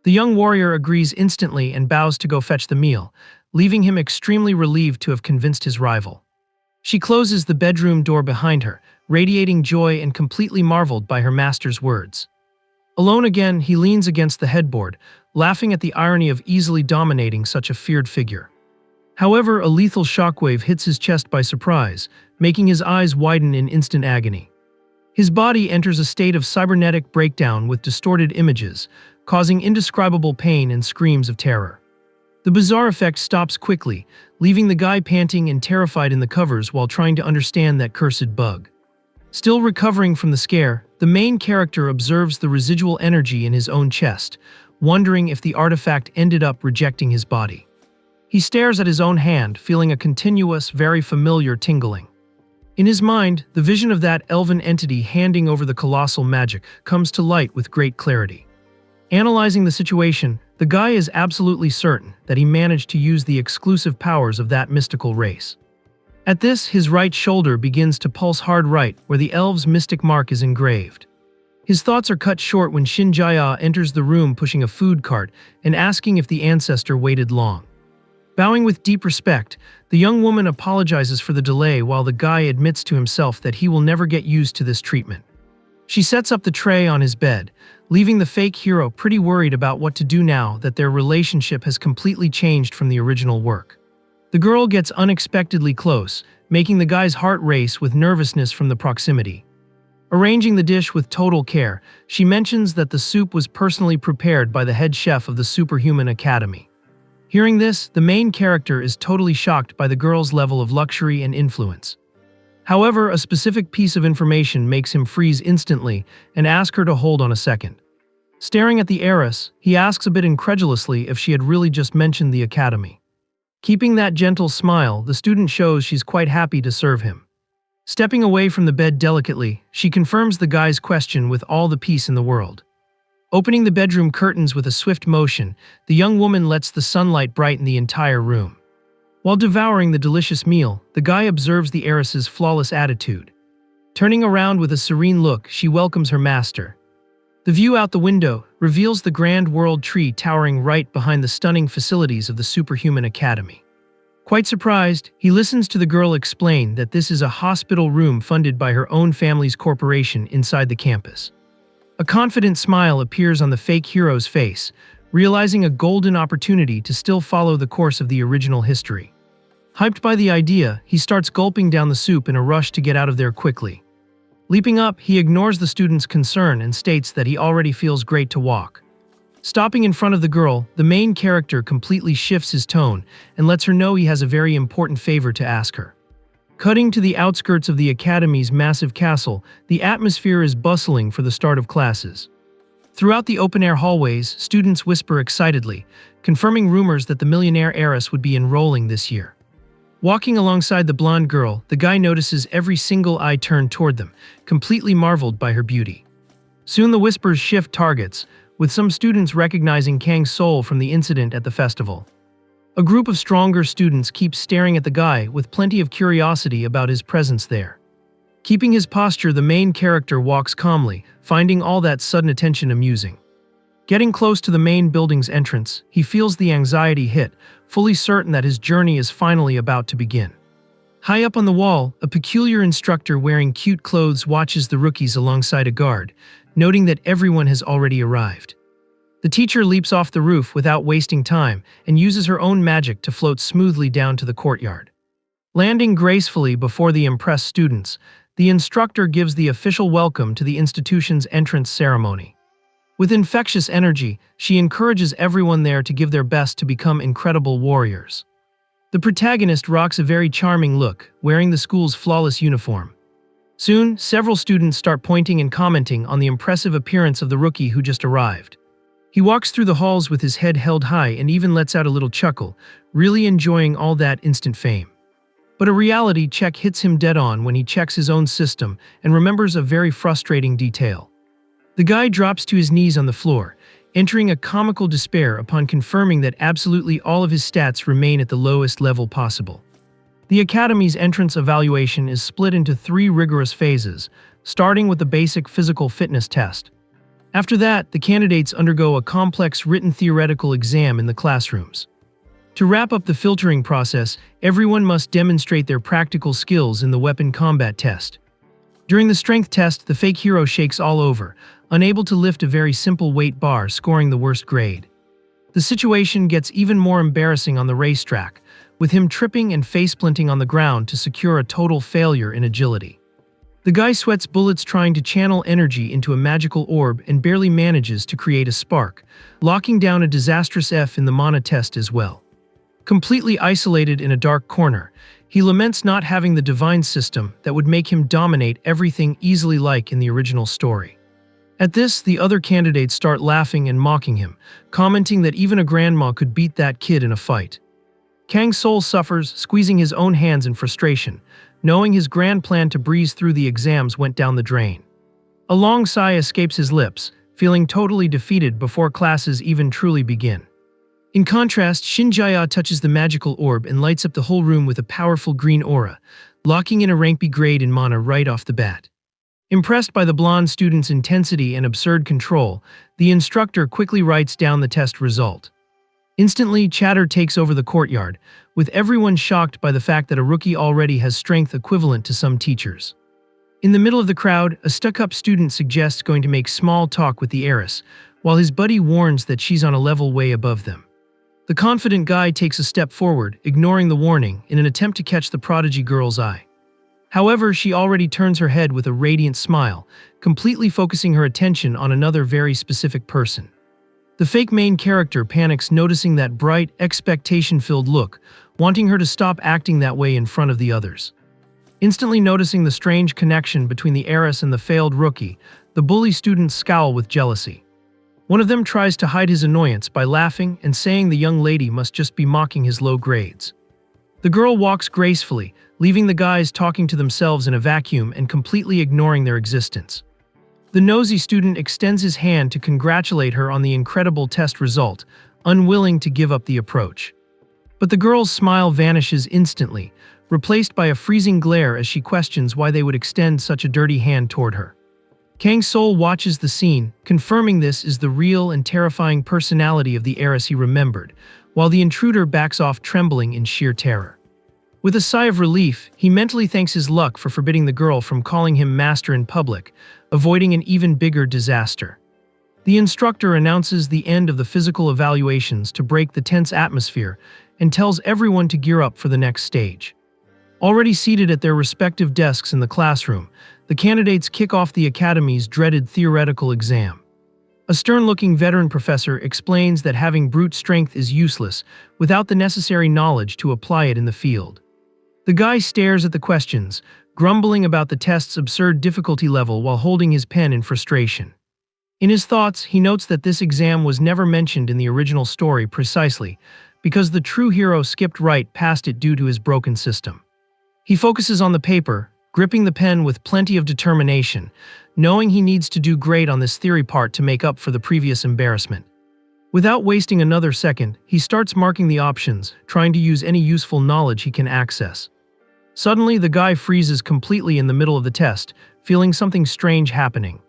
Speaker 1: The young warrior agrees instantly and bows to go fetch the meal, leaving him extremely relieved to have convinced his rival. She closes the bedroom door behind her, radiating joy and completely marveled by her master's words. Alone again, he leans against the headboard, laughing at the irony of easily dominating such a feared figure. However, a lethal shockwave hits his chest by surprise, making his eyes widen in instant agony. His body enters a state of cybernetic breakdown with distorted images, causing indescribable pain and screams of terror. The bizarre effect stops quickly, leaving the guy panting and terrified in the covers while trying to understand that cursed bug. Still recovering from the scare, the main character observes the residual energy in his own chest, wondering if the artifact ended up rejecting his body. He stares at his own hand, feeling a continuous, very familiar tingling. In his mind, the vision of that elven entity handing over the colossal magic comes to light with great clarity. Analyzing the situation, the guy is absolutely certain that he managed to use the exclusive powers of that mystical race. At this, his right shoulder begins to pulse hard right, where the elf's mystic mark is engraved. His thoughts are cut short when Shinjaya enters the room pushing a food cart and asking if the ancestor waited long. Bowing with deep respect, the young woman apologizes for the delay while the guy admits to himself that he will never get used to this treatment. She sets up the tray on his bed, leaving the fake hero pretty worried about what to do now that their relationship has completely changed from the original work. The girl gets unexpectedly close, making the guy's heart race with nervousness from the proximity. Arranging the dish with total care, she mentions that the soup was personally prepared by the head chef of the Superhuman Academy. Hearing this, the main character is totally shocked by the girl's level of luxury and influence. However, a specific piece of information makes him freeze instantly and ask her to hold on a second. Staring at the heiress, he asks a bit incredulously if she had really just mentioned the academy. Keeping that gentle smile, the student shows she's quite happy to serve him. Stepping away from the bed delicately, she confirms the guy's question with all the peace in the world. Opening the bedroom curtains with a swift motion, the young woman lets the sunlight brighten the entire room. While devouring the delicious meal, the guy observes the heiress's flawless attitude. Turning around with a serene look, she welcomes her master. The view out the window reveals the grand world tree towering right behind the stunning facilities of the Superhuman Academy. Quite surprised, he listens to the girl explain that this is a hospital room funded by her own family's corporation inside the campus. A confident smile appears on the fake hero's face, realizing a golden opportunity to still follow the course of the original history. Hyped by the idea, he starts gulping down the soup in a rush to get out of there quickly. Leaping up, he ignores the student's concern and states that he already feels great to walk. Stopping in front of the girl, the main character completely shifts his tone and lets her know he has a very important favor to ask her. Cutting to the outskirts of the academy's massive castle, the atmosphere is bustling for the start of classes. Throughout the open-air hallways, students whisper excitedly, confirming rumors that the millionaire heiress would be enrolling this year. Walking alongside the blonde girl, the guy notices every single eye turned toward them, completely marveled by her beauty. Soon the whispers shift targets, with some students recognizing Kang's soul from the incident at the festival. A group of stronger students keep staring at the guy with plenty of curiosity about his presence there. Keeping his posture, the main character walks calmly, finding all that sudden attention amusing. Getting close to the main building's entrance, he feels the anxiety hit, fully certain that his journey is finally about to begin. High up on the wall, a peculiar instructor wearing cute clothes watches the rookies alongside a guard, noting that everyone has already arrived. The teacher leaps off the roof without wasting time and uses her own magic to float smoothly down to the courtyard. Landing gracefully before the impressed students, the instructor gives the official welcome to the institution's entrance ceremony. With infectious energy, she encourages everyone there to give their best to become incredible warriors. The protagonist rocks a very charming look, wearing the school's flawless uniform. Soon, several students start pointing and commenting on the impressive appearance of the rookie who just arrived. He walks through the halls with his head held high and even lets out a little chuckle, really enjoying all that instant fame. But a reality check hits him dead on when he checks his own system and remembers a very frustrating detail. The guy drops to his knees on the floor, entering a comical despair upon confirming that absolutely all of his stats remain at the lowest level possible. The Academy's entrance evaluation is split into 3 rigorous phases, starting with the basic physical fitness test. After that, the candidates undergo a complex written theoretical exam in the classrooms. To wrap up the filtering process, everyone must demonstrate their practical skills in the weapon combat test. During the strength test, the fake hero shakes all over, unable to lift a very simple weight bar, scoring the worst grade. The situation gets even more embarrassing on the racetrack, with him tripping and faceplanting on the ground to secure a total failure in agility. The guy sweats bullets trying to channel energy into a magical orb and barely manages to create a spark, locking down a disastrous F in the mana test as well. Completely isolated in a dark corner, he laments not having the divine system that would make him dominate everything easily like in the original story. At this, the other candidates start laughing and mocking him, commenting that even a grandma could beat that kid in a fight. Kang's soul suffers, squeezing his own hands in frustration, knowing his grand plan to breeze through the exams went down the drain. A long sigh escapes his lips, feeling totally defeated before classes even truly begin. In contrast, Shinjaya touches the magical orb and lights up the whole room with a powerful green aura, locking in a rank B grade in mana right off the bat. Impressed by the blonde student's intensity and absurd control, the instructor quickly writes down the test result. Instantly, chatter takes over the courtyard, with everyone shocked by the fact that a rookie already has strength equivalent to some teachers. In the middle of the crowd, a stuck-up student suggests going to make small talk with the heiress, while his buddy warns that she's on a level way above them. The confident guy takes a step forward, ignoring the warning, in an attempt to catch the prodigy girl's eye. However, she already turns her head with a radiant smile, completely focusing her attention on another very specific person. The fake main character panics, noticing that bright, expectation-filled look, wanting her to stop acting that way in front of the others. Instantly noticing the strange connection between the heiress and the failed rookie, the bully students scowl with jealousy. One of them tries to hide his annoyance by laughing and saying the young lady must just be mocking his low grades. The girl walks gracefully, leaving the guys talking to themselves in a vacuum and completely ignoring their existence. The nosy student extends his hand to congratulate her on the incredible test result, unwilling to give up the approach. But the girl's smile vanishes instantly, replaced by a freezing glare as she questions why they would extend such a dirty hand toward her. Kang's soul watches the scene, confirming this is the real and terrifying personality of the heiress he remembered, while the intruder backs off trembling in sheer terror. With a sigh of relief, he mentally thanks his luck for forbidding the girl from calling him master in public, avoiding an even bigger disaster. The instructor announces the end of the physical evaluations to break the tense atmosphere and tells everyone to gear up for the next stage. Already seated at their respective desks in the classroom, the candidates kick off the Academy's dreaded theoretical exam. A stern-looking veteran professor explains that having brute strength is useless without the necessary knowledge to apply it in the field. The guy stares at the questions, grumbling about the test's absurd difficulty level while holding his pen in frustration. In his thoughts, he notes that this exam was never mentioned in the original story precisely because the true hero skipped right past it due to his broken system. He focuses on the paper, gripping the pen with plenty of determination, knowing he needs to do great on this theory part to make up for the previous embarrassment. Without wasting another second, he starts marking the options, trying to use any useful knowledge he can access. Suddenly, the guy freezes completely in the middle of the test, feeling something strange happening.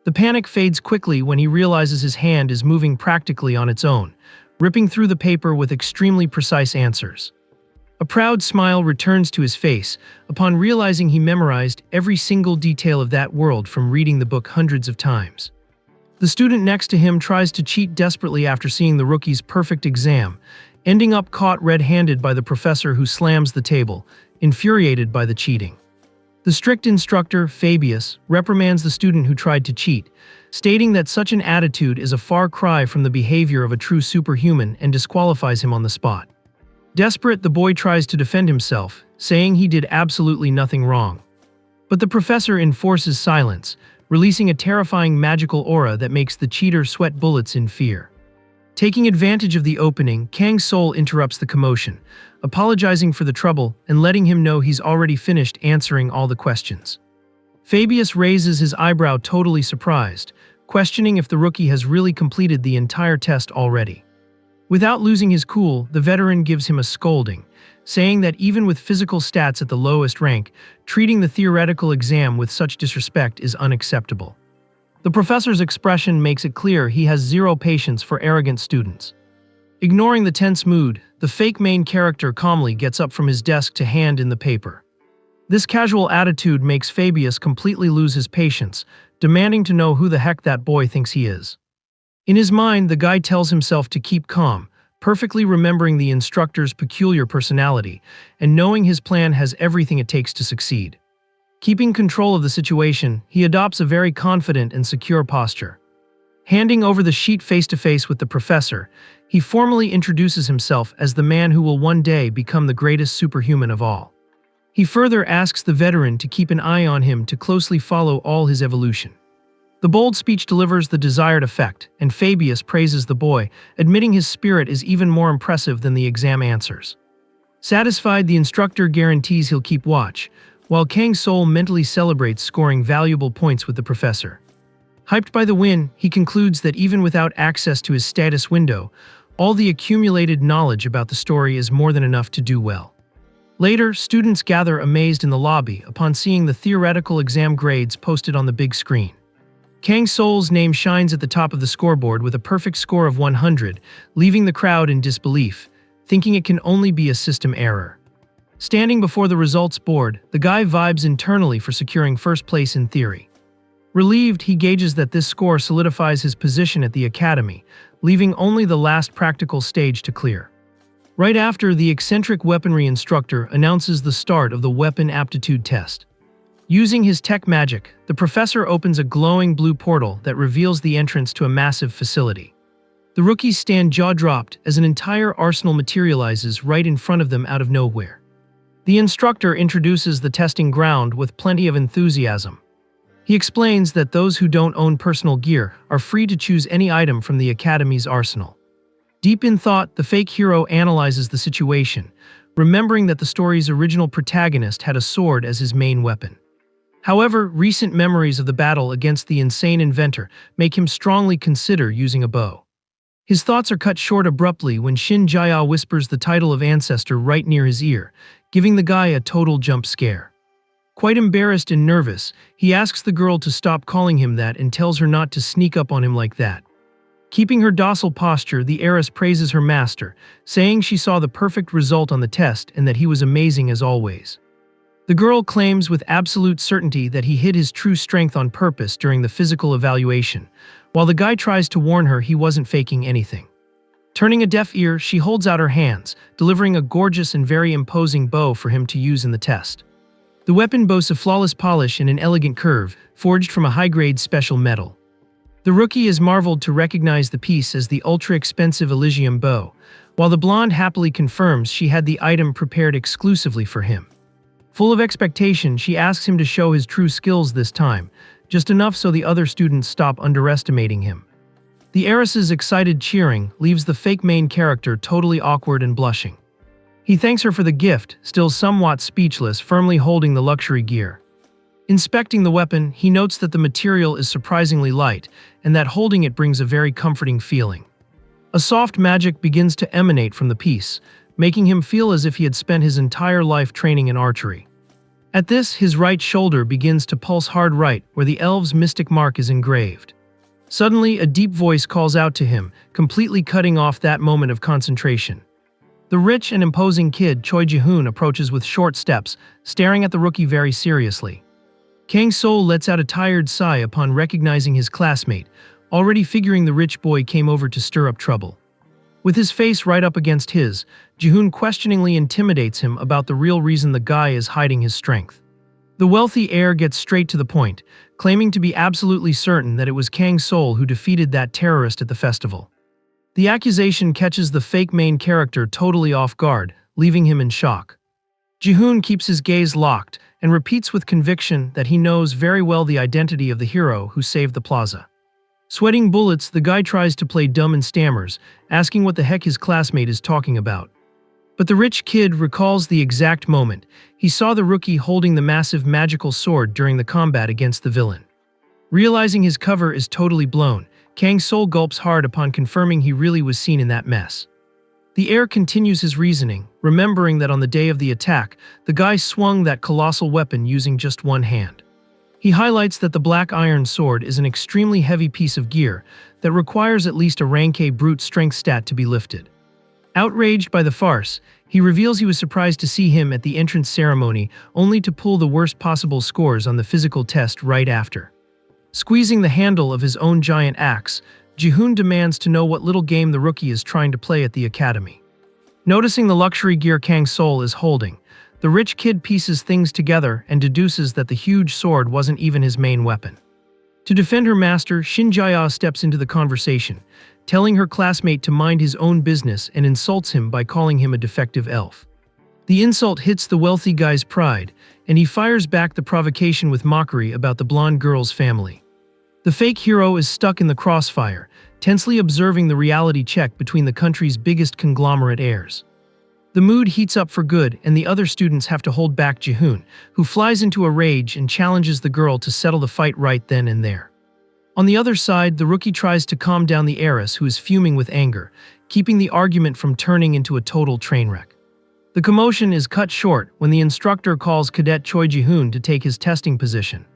Speaker 1: The panic fades quickly when he realizes his hand is moving practically on its own, ripping through the paper with extremely precise answers. A proud smile returns to his face upon realizing he memorized every single detail of that world from reading the book hundreds of times. The student next to him tries to cheat desperately after seeing the rookie's perfect exam, ending up caught red-handed by the professor who slams the table, infuriated by the cheating. The strict instructor, Fabius, reprimands the student who tried to cheat, stating that such an attitude is a far cry from the behavior of a true superhuman and disqualifies him on the spot. Desperate, the boy tries to defend himself, saying he did absolutely nothing wrong. But the professor enforces silence, releasing a terrifying magical aura that makes the cheater sweat bullets in fear. Taking advantage of the opening, Kang's soul interrupts the commotion, apologizing for the trouble and letting him know he's already finished answering all the questions. Fabius raises his eyebrow, totally surprised, questioning if the rookie has really completed the entire test already. Without losing his cool, the veteran gives him a scolding, saying that even with physical stats at the lowest rank, treating the theoretical exam with such disrespect is unacceptable. The professor's expression makes it clear he has zero patience for arrogant students. Ignoring the tense mood, the fake main character calmly gets up from his desk to hand in the paper. This casual attitude makes Fabius completely lose his patience, demanding to know who the heck that boy thinks he is. In his mind, the guy tells himself to keep calm, perfectly remembering the instructor's peculiar personality, and knowing his plan has everything it takes to succeed. Keeping control of the situation, he adopts a very confident and secure posture. Handing over the sheet face-to-face with the professor, he formally introduces himself as the man who will one day become the greatest superhuman of all. He further asks the veteran to keep an eye on him to closely follow all his evolution. The bold speech delivers the desired effect, and Fabius praises the boy, admitting his spirit is even more impressive than the exam answers. Satisfied, the instructor guarantees he'll keep watch, while Kang's soul mentally celebrates scoring valuable points with the professor. Hyped by the win, he concludes that even without access to his status window, all the accumulated knowledge about the story is more than enough to do well. Later, students gather amazed in the lobby upon seeing the theoretical exam grades posted on the big screen. Kang's soul's name shines at the top of the scoreboard with a perfect score of 100, leaving the crowd in disbelief, thinking it can only be a system error. Standing before the results board, the guy vibes internally for securing first place in theory. Relieved, he gauges that this score solidifies his position at the academy, leaving only the last practical stage to clear. Right after, the eccentric weaponry instructor announces the start of the weapon aptitude test. Using his tech magic, the professor opens a glowing blue portal that reveals the entrance to a massive facility. The rookies stand jaw-dropped as an entire arsenal materializes right in front of them out of nowhere. The instructor introduces the testing ground with plenty of enthusiasm. He explains that those who don't own personal gear are free to choose any item from the academy's arsenal. Deep in thought, the fake hero analyzes the situation, remembering that the story's original protagonist had a sword as his main weapon. However, recent memories of the battle against the insane inventor make him strongly consider using a bow. His thoughts are cut short abruptly when Shin Jaya whispers the title of ancestor right near his ear, giving the guy a total jump scare. Quite embarrassed and nervous, he asks the girl to stop calling him that and tells her not to sneak up on him like that. Keeping her docile posture, the heiress praises her master, saying she saw the perfect result on the test and that he was amazing as always. The girl claims with absolute certainty that he hid his true strength on purpose during the physical evaluation, while the guy tries to warn her he wasn't faking anything. Turning a deaf ear, she holds out her hands, delivering a gorgeous and very imposing bow for him to use in the test. The weapon boasts a flawless polish and an elegant curve, forged from a high-grade special metal. The rookie is marveled to recognize the piece as the ultra-expensive Elysium bow, while the blonde happily confirms she had the item prepared exclusively for him. Full of expectation, she asks him to show his true skills this time, just enough so the other students stop underestimating him. The heiress's excited cheering leaves the fake main character totally awkward and blushing. He thanks her for the gift, still somewhat speechless, firmly holding the luxury gear. Inspecting the weapon, he notes that the material is surprisingly light, and that holding it brings a very comforting feeling. A soft magic begins to emanate from the piece, making him feel as if he had spent his entire life training in archery. At this, his right shoulder begins to pulse hard right, where the elf's mystic mark is engraved. Suddenly, a deep voice calls out to him, completely cutting off that moment of concentration. The rich and imposing kid Choi Ji-hoon approaches with short steps, staring at the rookie very seriously. Kang's soul lets out a tired sigh upon recognizing his classmate, already figuring the rich boy came over to stir up trouble. With his face right up against his, Ji-hoon questioningly intimidates him about the real reason the guy is hiding his strength. The wealthy heir gets straight to the point, claiming to be absolutely certain that it was Kang's soul who defeated that terrorist at the festival. The accusation catches the fake main character totally off guard, leaving him in shock. Jihoon keeps his gaze locked and repeats with conviction that he knows very well the identity of the hero who saved the plaza. Sweating bullets, the guy tries to play dumb and stammers, asking what the heck his classmate is talking about. But the rich kid recalls the exact moment he saw the rookie holding the massive magical sword during the combat against the villain. Realizing his cover is totally blown, Kang Sol gulps hard upon confirming he really was seen in that mess. The heir continues his reasoning, remembering that on the day of the attack, the guy swung that colossal weapon using just one hand. He highlights that the black iron sword is an extremely heavy piece of gear that requires at least a rank A brute strength stat to be lifted. Outraged by the farce, he reveals he was surprised to see him at the entrance ceremony only to pull the worst possible scores on the physical test right after. Squeezing the handle of his own giant axe, Jihoon demands to know what little game the rookie is trying to play at the academy. Noticing the luxury gear Kang Sol is holding, the rich kid pieces things together and deduces that the huge sword wasn't even his main weapon. To defend her master, Shin Jae steps into the conversation, telling her classmate to mind his own business and insults him by calling him a defective elf. The insult hits the wealthy guy's pride, and he fires back the provocation with mockery about the blonde girl's family. The fake hero is stuck in the crossfire, tensely observing the reality check between the country's biggest conglomerate heirs. The mood heats up for good, and the other students have to hold back Jihoon, who flies into a rage and challenges the girl to settle the fight right then and there. On the other side, the rookie tries to calm down the heiress, who is fuming with anger, keeping the argument from turning into a total train wreck. The commotion is cut short when the instructor calls Cadet Choi Jihoon to take his testing position.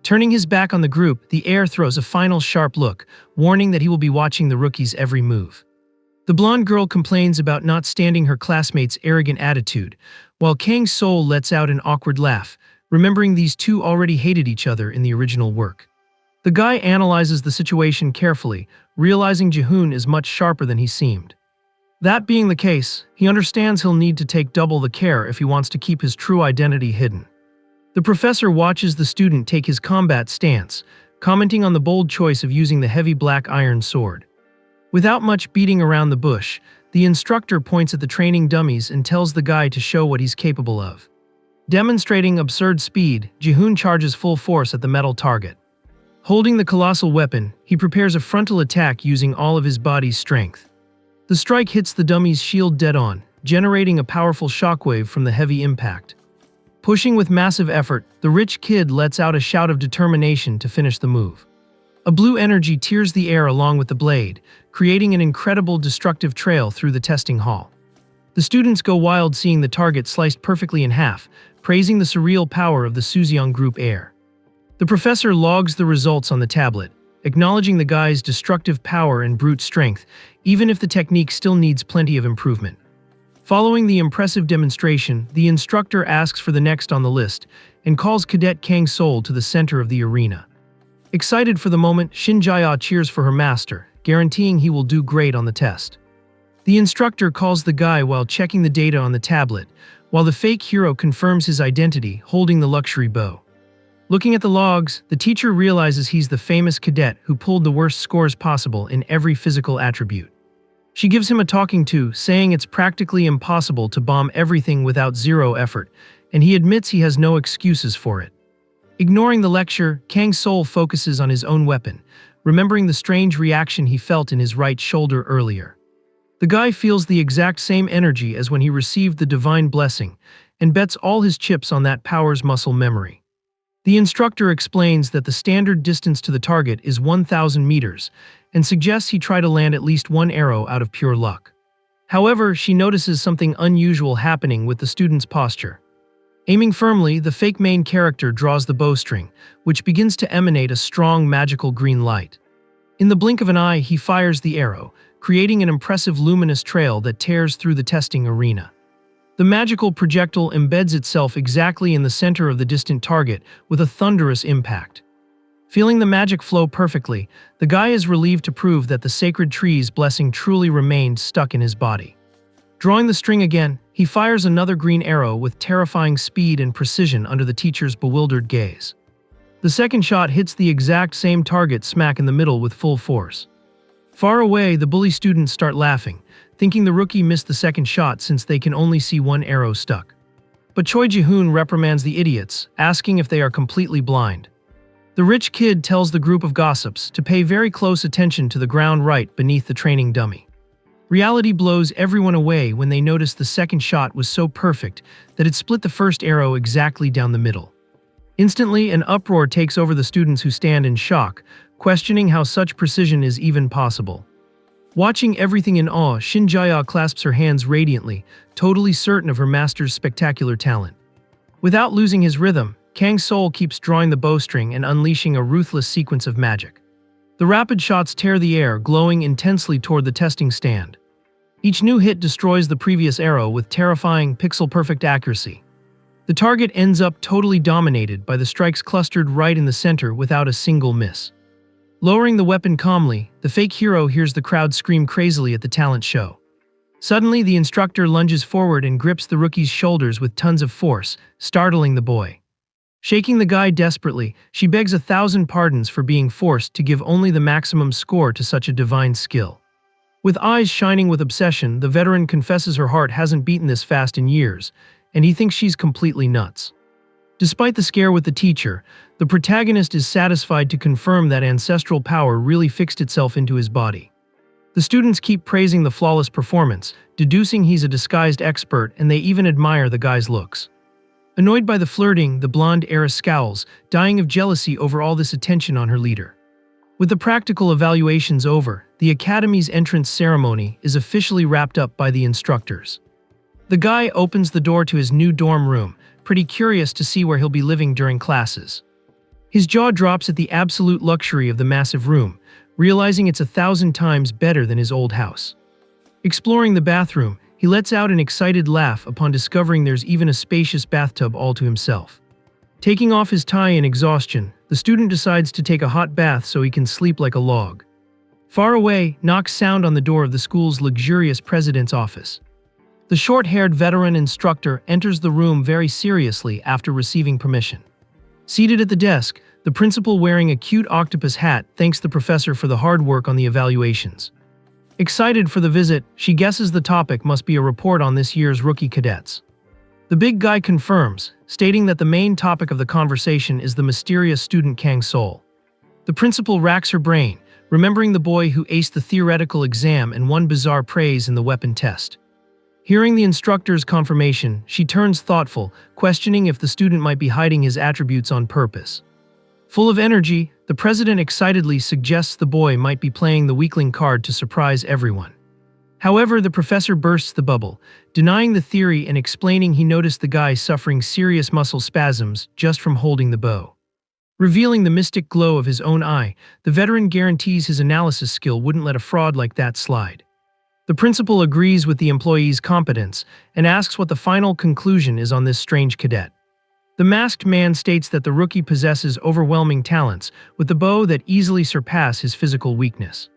Speaker 1: Turning his back on the group, the heir throws a final sharp look, warning that he will be watching the rookie's every move. The blonde girl complains about not standing her classmate's arrogant attitude, while Kang Sol lets out an awkward laugh, remembering these two already hated each other in the original work. The guy analyzes the situation carefully, realizing Jihoon is much sharper than he seemed. That being the case, he understands he'll need to take double the care if he wants to keep his true identity hidden. The professor watches the student take his combat stance, commenting on the bold choice of using the heavy black iron sword. Without much beating around the bush, the instructor points at the training dummies and tells the guy to show what he's capable of. Demonstrating absurd speed, Jihoon charges full force at the metal target. Holding the colossal weapon, he prepares a frontal attack using all of his body's strength. The strike hits the dummy's shield dead on, generating a powerful shockwave from the heavy impact. Pushing with massive effort, the rich kid lets out a shout of determination to finish the move. A blue energy tears the air along with the blade, creating an incredible destructive trail through the testing hall. The students go wild seeing the target sliced perfectly in half, praising the surreal power of the Suzyeong Group heir. The professor logs the results on the tablet, acknowledging the guy's destructive power and brute strength, even if the technique still needs plenty of improvement. Following the impressive demonstration, the instructor asks for the next on the list and calls Cadet Kang Sol to the center of the arena. Excited for the moment, Shin Jae cheers for her master, guaranteeing he will do great on the test. The instructor calls the guy while checking the data on the tablet, while the fake hero confirms his identity, holding the luxury bow. Looking at the logs, the teacher realizes he's the famous cadet who pulled the worst scores possible in every physical attribute. She gives him a talking to, saying it's practically impossible to bomb everything without zero effort, and he admits he has no excuses for it. Ignoring the lecture, Kang Sol focuses on his own weapon, remembering the strange reaction he felt in his right shoulder earlier. The guy feels the exact same energy as when he received the divine blessing, and bets all his chips on that power's muscle memory. The instructor explains that the standard distance to the target is 1,000 meters, and suggests he try to land at least one arrow out of pure luck. However, she notices something unusual happening with the student's posture. Aiming firmly, the fake main character draws the bowstring, which begins to emanate a strong magical green light. In the blink of an eye, he fires the arrow, creating an impressive luminous trail that tears through the testing arena. The magical projectile embeds itself exactly in the center of the distant target with a thunderous impact. Feeling the magic flow perfectly, the guy is relieved to prove that the sacred tree's blessing truly remained stuck in his body. Drawing the string again, he fires another green arrow with terrifying speed and precision under the teacher's bewildered gaze. The second shot hits the exact same target smack in the middle with full force. Far away, the bully students start laughing, thinking the rookie missed the second shot since they can only see one arrow stuck. But Choi Ji-hoon reprimands the idiots, asking if they are completely blind. The rich kid tells the group of gossips to pay very close attention to the ground right beneath the training dummy. Reality blows everyone away when they notice the second shot was so perfect that it split the first arrow exactly down the middle. Instantly, an uproar takes over the students who stand in shock, questioning how such precision is even possible. Watching everything in awe, Shin Jae-ah clasps her hands radiantly, totally certain of her master's spectacular talent. Without losing his rhythm, Kang Sol keeps drawing the bowstring and unleashing a ruthless sequence of magic. The rapid shots tear the air, glowing intensely toward the testing stand. Each new hit destroys the previous arrow with terrifying, pixel-perfect accuracy. The target ends up totally dominated by the strikes clustered right in the center without a single miss. Lowering the weapon calmly, the fake hero hears the crowd scream crazily at the talent show. Suddenly, the instructor lunges forward and grips the rookie's shoulders with tons of force, startling the boy. Shaking the guy desperately, she begs 1,000 pardons for being forced to give only the maximum score to such a divine skill. With eyes shining with obsession, the veteran confesses her heart hasn't beaten this fast in years, and he thinks she's completely nuts. Despite the scare with the teacher, the protagonist is satisfied to confirm that ancestral power really fixed itself into his body. The students keep praising the flawless performance, deducing he's a disguised expert, and they even admire the guy's looks. Annoyed by the flirting, the blonde heiress scowls, dying of jealousy over all this attention on her leader. With the practical evaluations over, the academy's entrance ceremony is officially wrapped up by the instructors. The guy opens the door to his new dorm room, pretty curious to see where he'll be living during classes. His jaw drops at the absolute luxury of the massive room, realizing it's 1,000 times better than his old house. Exploring the bathroom, he lets out an excited laugh upon discovering there's even a spacious bathtub all to himself. Taking off his tie in exhaustion, the student decides to take a hot bath so he can sleep like a log. Far away, knocks sound on the door of the school's luxurious president's office. The short-haired veteran instructor enters the room very seriously after receiving permission. Seated at the desk, the principal wearing a cute octopus hat thanks the professor for the hard work on the evaluations. Excited for the visit, she guesses the topic must be a report on this year's rookie cadets. The big guy confirms, stating that the main topic of the conversation is the mysterious student Kang Sol. The principal racks her brain, remembering the boy who aced the theoretical exam and won bizarre praise in the weapon test. Hearing the instructor's confirmation, she turns thoughtful, questioning if the student might be hiding his attributes on purpose. Full of energy, the president excitedly suggests the boy might be playing the weakling card to surprise everyone. However, the professor bursts the bubble, denying the theory and explaining he noticed the guy suffering serious muscle spasms just from holding the bow. Revealing the mystic glow of his own eye, the veteran guarantees his analysis skill wouldn't let a fraud like that slide. The principal agrees with the employee's competence and asks what the final conclusion is on this strange cadet. The masked man states that the rookie possesses overwhelming talents with the bow that easily surpass his physical weakness.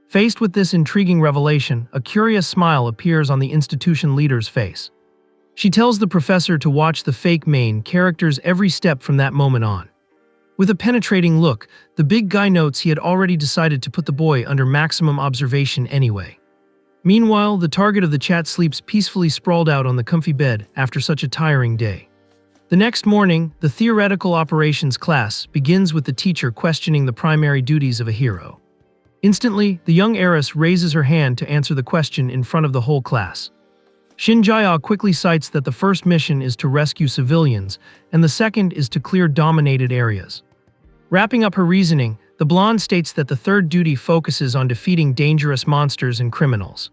Speaker 1: Faced with this intriguing revelation, a curious smile appears on the institution leader's face. She tells the professor to watch the fake main character's every step from that moment on. With a penetrating look, the big guy notes he had already decided to put the boy under maximum observation anyway. Meanwhile, the target of the chat sleeps peacefully sprawled out on the comfy bed after such a tiring day. The next morning, the theoretical operations class begins with the teacher questioning the primary duties of a hero. Instantly, the young heiress raises her hand to answer the question in front of the whole class. Shin Jae-ah quickly cites that the first mission is to rescue civilians, and the second is to clear dominated areas. Wrapping up her reasoning, the blonde states that the third duty focuses on defeating dangerous monsters and criminals.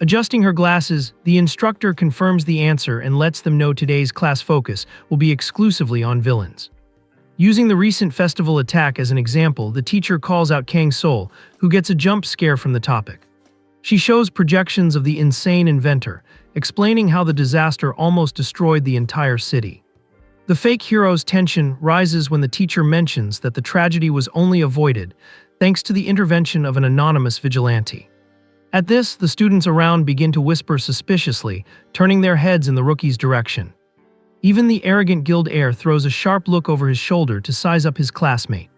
Speaker 1: Adjusting her glasses, the instructor confirms the answer and lets them know today's class focus will be exclusively on villains. Using the recent festival attack as an example, the teacher calls out Kang Sol, who gets a jump scare from the topic. She shows projections of the insane inventor, explaining how the disaster almost destroyed the entire city. The fake hero's tension rises when the teacher mentions that the tragedy was only avoided thanks to the intervention of an anonymous vigilante. At this, the students around begin to whisper suspiciously, turning their heads in the rookie's direction. Even the arrogant guild heir throws a sharp look over his shoulder to size up his classmate.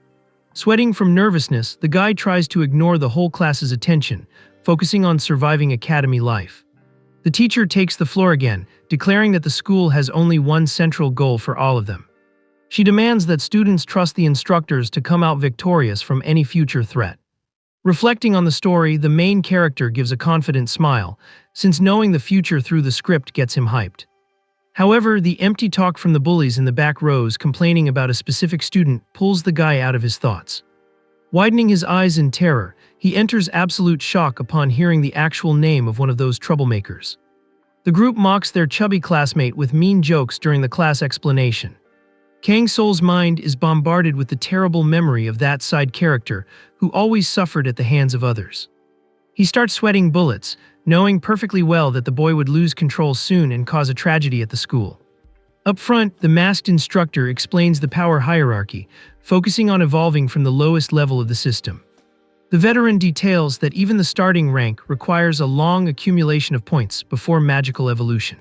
Speaker 1: Sweating from nervousness, the guy tries to ignore the whole class's attention, focusing on surviving academy life. The teacher takes the floor again, declaring that the school has only one central goal for all of them. She demands that students trust the instructors to come out victorious from any future threat. Reflecting on the story, the main character gives a confident smile, since knowing the future through the script gets him hyped. However, the empty talk from the bullies in the back rows complaining about a specific student pulls the guy out of his thoughts. Widening his eyes in terror, he enters absolute shock upon hearing the actual name of one of those troublemakers. The group mocks their chubby classmate with mean jokes during the class explanation. Kang Sol's mind is bombarded with the terrible memory of that side character who always suffered at the hands of others. He starts sweating bullets, knowing perfectly well that the boy would lose control soon and cause a tragedy at the school. Up front, the masked instructor explains the power hierarchy, focusing on evolving from the lowest level of the system. The veteran details that even the starting rank requires a long accumulation of points before magical evolution.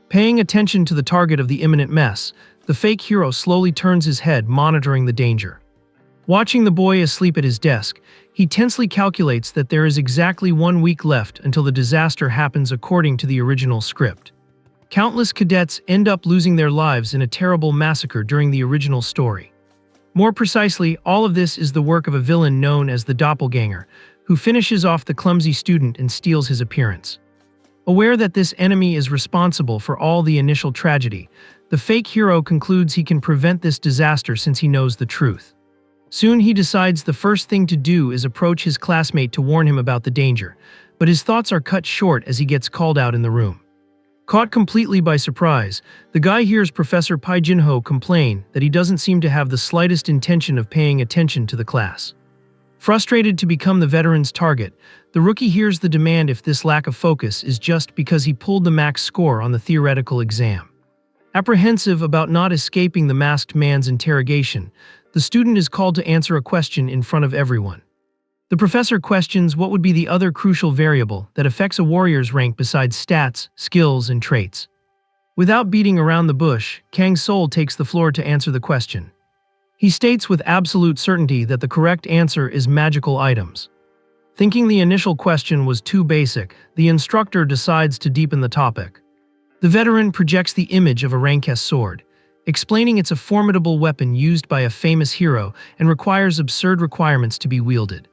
Speaker 1: Paying attention to the target of the imminent mess, the fake hero slowly turns his head, monitoring the danger. Watching the boy asleep at his desk, he tensely calculates that there is exactly 1 week left until the disaster happens according to the original script. Countless cadets end up losing their lives in a terrible massacre during the original story. More precisely, all of this is the work of a villain known as the Doppelganger, who finishes off the clumsy student and steals his appearance. Aware that this enemy is responsible for all the initial tragedy, the fake hero concludes he can prevent this disaster since he knows the truth. Soon he decides the first thing to do is approach his classmate to warn him about the danger, but his thoughts are cut short as he gets called out in the room. Caught completely by surprise, the guy hears Professor Pai Jinho complain that he doesn't seem to have the slightest intention of paying attention to the class. Frustrated to become the veteran's target, the rookie hears the demand if this lack of focus is just because he pulled the max score on the theoretical exam. Apprehensive about not escaping the masked man's interrogation, the student is called to answer a question in front of everyone. The professor questions what would be the other crucial variable that affects a warrior's rank besides stats, skills, and traits. Without beating around the bush, Kang Sol takes the floor to answer the question. He states with absolute certainty that the correct answer is magical items. Thinking the initial question was too basic, the instructor decides to deepen the topic. The veteran projects the image of a Rankes sword, explaining it's a formidable weapon used by a famous hero and requires absurd requirements to be wielded.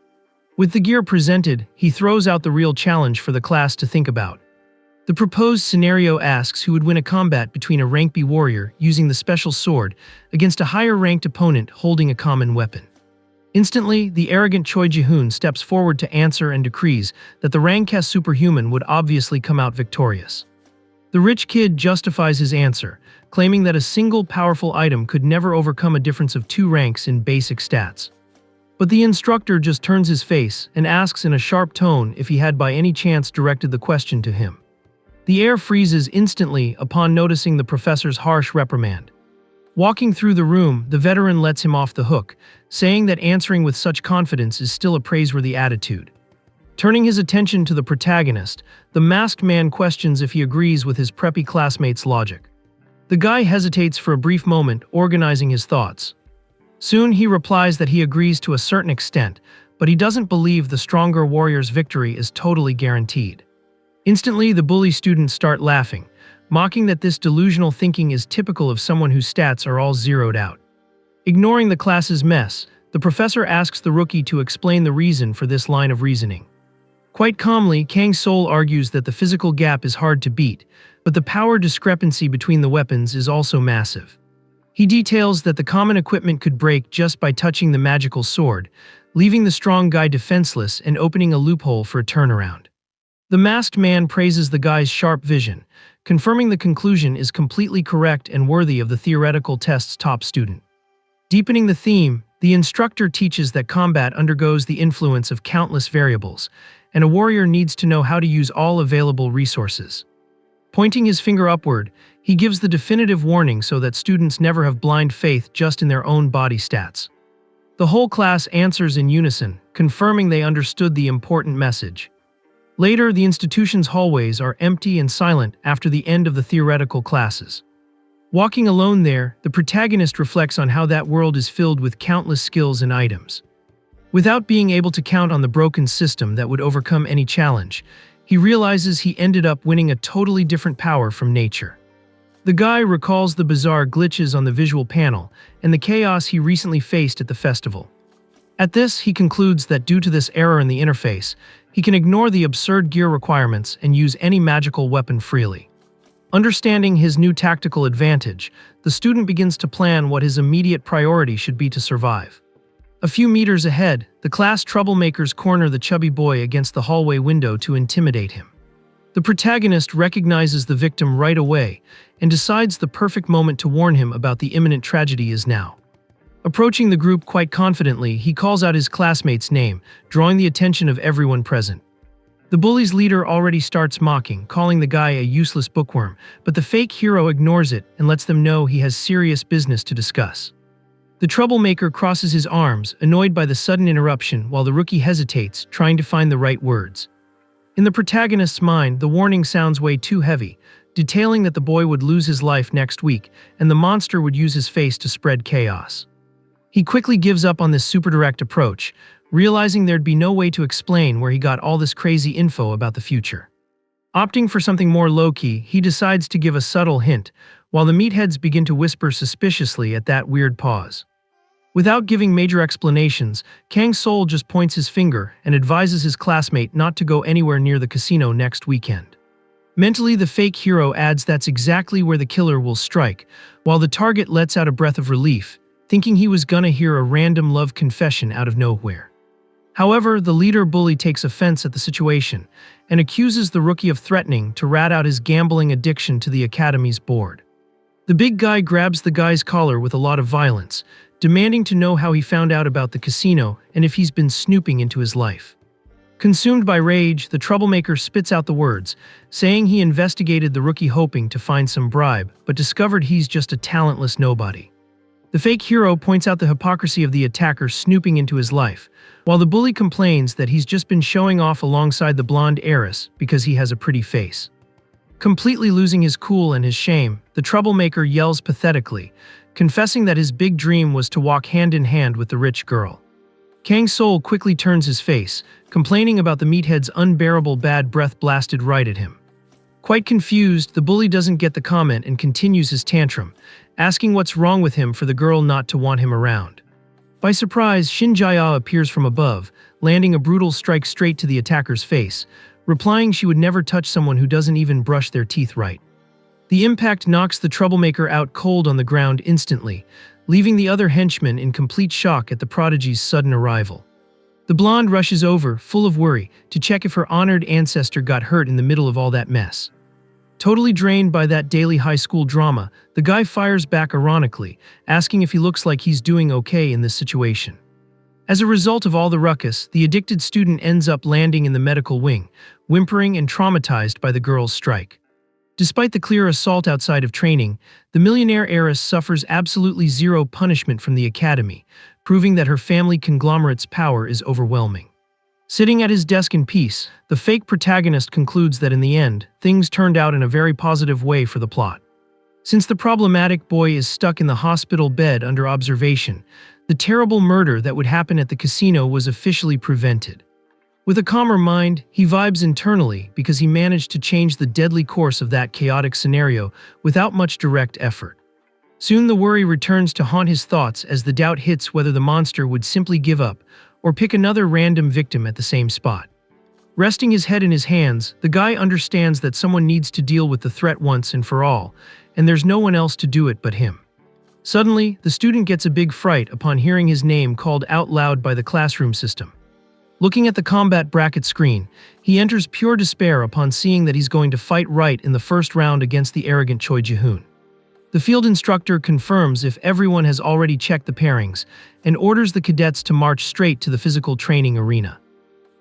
Speaker 1: With the gear presented, he throws out the real challenge for the class to think about. The proposed scenario asks who would win a combat between a rank B warrior using the special sword against a higher-ranked opponent holding a common weapon. Instantly, the arrogant Choi Ji-hoon steps forward to answer and decrees that the Rankes superhuman would obviously come out victorious. The rich kid justifies his answer, claiming that a single powerful item could never overcome a difference of 2 ranks in basic stats. But the instructor just turns his face and asks in a sharp tone if he had by any chance directed the question to him. The air freezes instantly upon noticing the professor's harsh reprimand. Walking through the room, the veteran lets him off the hook, saying that answering with such confidence is still a praiseworthy attitude. Turning his attention to the protagonist, the masked man questions if he agrees with his preppy classmate's logic. The guy hesitates for a brief moment, organizing his thoughts. Soon he replies that he agrees to a certain extent, but he doesn't believe the stronger warrior's victory is totally guaranteed. Instantly, the bully students start laughing, mocking that this delusional thinking is typical of someone whose stats are all zeroed out. Ignoring the class's mess, the professor asks the rookie to explain the reason for this line of reasoning. Quite calmly, Kang Sol argues that the physical gap is hard to beat, but the power discrepancy between the weapons is also massive. He details that the common equipment could break just by touching the magical sword, leaving the strong guy defenseless and opening a loophole for a turnaround. The masked man praises the guy's sharp vision, confirming the conclusion is completely correct and worthy of the theoretical test's top student. Deepening the theme, the instructor teaches that combat undergoes the influence of countless variables, and a warrior needs to know how to use all available resources. Pointing his finger upward, he gives the definitive warning so that students never have blind faith just in their own body stats. The whole class answers in unison, confirming they understood the important message. Later, the institution's hallways are empty and silent after the end of the theoretical classes. Walking alone there, the protagonist reflects on how that world is filled with countless skills and items. Without being able to count on the broken system that would overcome any challenge, he realizes he ended up winning a totally different power from nature. The guy recalls the bizarre glitches on the visual panel and the chaos he recently faced at the festival. At this, he concludes that due to this error in the interface, he can ignore the absurd gear requirements and use any magical weapon freely. Understanding his new tactical advantage, the student begins to plan what his immediate priority should be to survive. A few meters ahead, the class troublemakers corner the chubby boy against the hallway window to intimidate him. The protagonist recognizes the victim right away and decides the perfect moment to warn him about the imminent tragedy is now. Approaching the group quite confidently, he calls out his classmate's name, drawing the attention of everyone present. The bully's leader already starts mocking, calling the guy a useless bookworm, but the fake hero ignores it and lets them know he has serious business to discuss. The troublemaker crosses his arms, annoyed by the sudden interruption, while the rookie hesitates, trying to find the right words. In the protagonist's mind, the warning sounds way too heavy, detailing that the boy would lose his life next week and the monster would use his face to spread chaos. He quickly gives up on this super direct approach, realizing there'd be no way to explain where he got all this crazy info about the future. Opting for something more low-key, he decides to give a subtle hint, while the meatheads begin to whisper suspiciously at that weird pause. Without giving major explanations, Kang Sol just points his finger and advises his classmate not to go anywhere near the casino next weekend. Mentally, the fake hero adds that's exactly where the killer will strike, while the target lets out a breath of relief, thinking he was gonna hear a random love confession out of nowhere. However, the leader bully takes offense at the situation and accuses the rookie of threatening to rat out his gambling addiction to the academy's board. The big guy grabs the guy's collar with a lot of violence, demanding to know how he found out about the casino and if he's been snooping into his life. Consumed by rage, the troublemaker spits out the words, saying he investigated the rookie hoping to find some bribe, but discovered he's just a talentless nobody. The fake hero points out the hypocrisy of the attacker snooping into his life, while the bully complains that he's just been showing off alongside the blonde heiress because he has a pretty face. Completely losing his cool and his shame, the troublemaker yells pathetically, confessing that his big dream was to walk hand in hand with the rich girl. Kang Sol quickly turns his face, complaining about the meathead's unbearable bad breath blasted right at him. Quite confused, the bully doesn't get the comment and continues his tantrum, asking what's wrong with him for the girl not to want him around. By surprise, Shin Jaya appears from above, landing a brutal strike straight to the attacker's face, replying she would never touch someone who doesn't even brush their teeth right. The impact knocks the troublemaker out cold on the ground instantly, leaving the other henchmen in complete shock at the prodigy's sudden arrival. The blonde rushes over, full of worry, to check if her honored ancestor got hurt in the middle of all that mess. Totally drained by that daily high school drama, the guy fires back ironically, asking if he looks like he's doing okay in this situation. As a result of all the ruckus, the addicted student ends up landing in the medical wing, whimpering and traumatized by the girl's strike. Despite the clear assault outside of training, the millionaire heiress suffers absolutely zero punishment from the academy, proving that her family conglomerate's power is overwhelming. Sitting at his desk in peace, the fake protagonist concludes that in the end, things turned out in a very positive way for the plot. Since the problematic boy is stuck in the hospital bed under observation, the terrible murder that would happen at the casino was officially prevented. With a calmer mind, he vibes internally because he managed to change the deadly course of that chaotic scenario without much direct effort. Soon the worry returns to haunt his thoughts as the doubt hits whether the monster would simply give up or pick another random victim at the same spot. Resting his head in his hands, the guy understands that someone needs to deal with the threat once and for all, and there's no one else to do it but him. Suddenly, the student gets a big fright upon hearing his name called out loud by the classroom system. Looking at the combat bracket screen, he enters pure despair upon seeing that he's going to fight right in the first round against the arrogant Choi Ji-hoon. The field instructor confirms if everyone has already checked the pairings and orders the cadets to march straight to the physical training arena.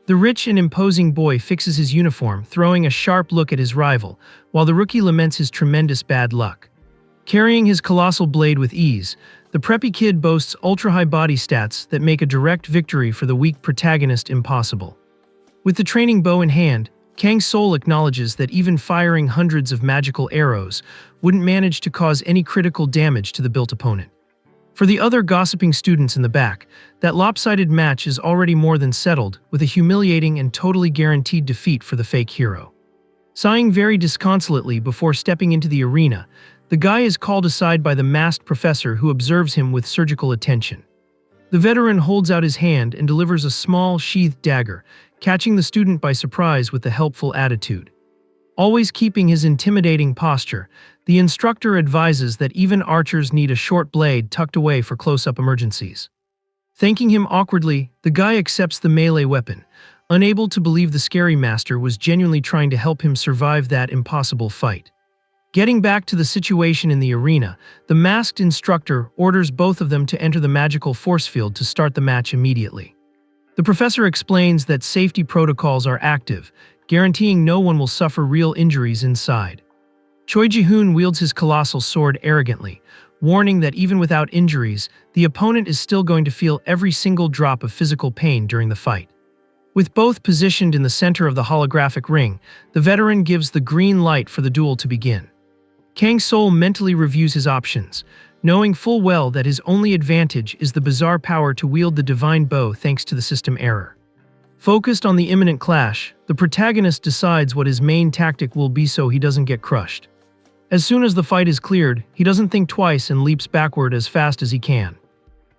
Speaker 1: The rich and imposing boy fixes his uniform, throwing a sharp look at his rival, while the rookie laments his tremendous bad luck. Carrying his colossal blade with ease, the preppy kid boasts ultra-high body stats that make a direct victory for the weak protagonist impossible. With the training bow in hand, Kang Sol acknowledges that even firing hundreds of magical arrows wouldn't manage to cause any critical damage to the built opponent. For the other gossiping students in the back, that lopsided match is already more than settled, with a humiliating and totally guaranteed defeat for the fake hero. Sighing very disconsolately before stepping into the arena, the guy is called aside by the masked professor who observes him with surgical attention. The veteran holds out his hand and delivers a small, sheathed dagger, catching the student by surprise with a helpful attitude. Always keeping his intimidating posture, the instructor advises that even archers need a short blade tucked away for close-up emergencies. Thanking him awkwardly, the guy accepts the melee weapon, unable to believe the scary master was genuinely trying to help him survive that impossible fight. Getting back to the situation in the arena, the masked instructor orders both of them to enter the magical force field to start the match immediately. The professor explains that safety protocols are active, guaranteeing no one will suffer real injuries inside. Choi Ji-hoon wields his colossal sword arrogantly, warning that even without injuries, the opponent is still going to feel every single drop of physical pain during the fight. With both positioned in the center of the holographic ring, the veteran gives the green light for the duel to begin. Kang Sol mentally reviews his options, knowing full well that his only advantage is the bizarre power to wield the divine bow thanks to the system error. Focused on the imminent clash, the protagonist decides what his main tactic will be so he doesn't get crushed. As soon as the fight is cleared, he doesn't think twice and leaps backward as fast as he can.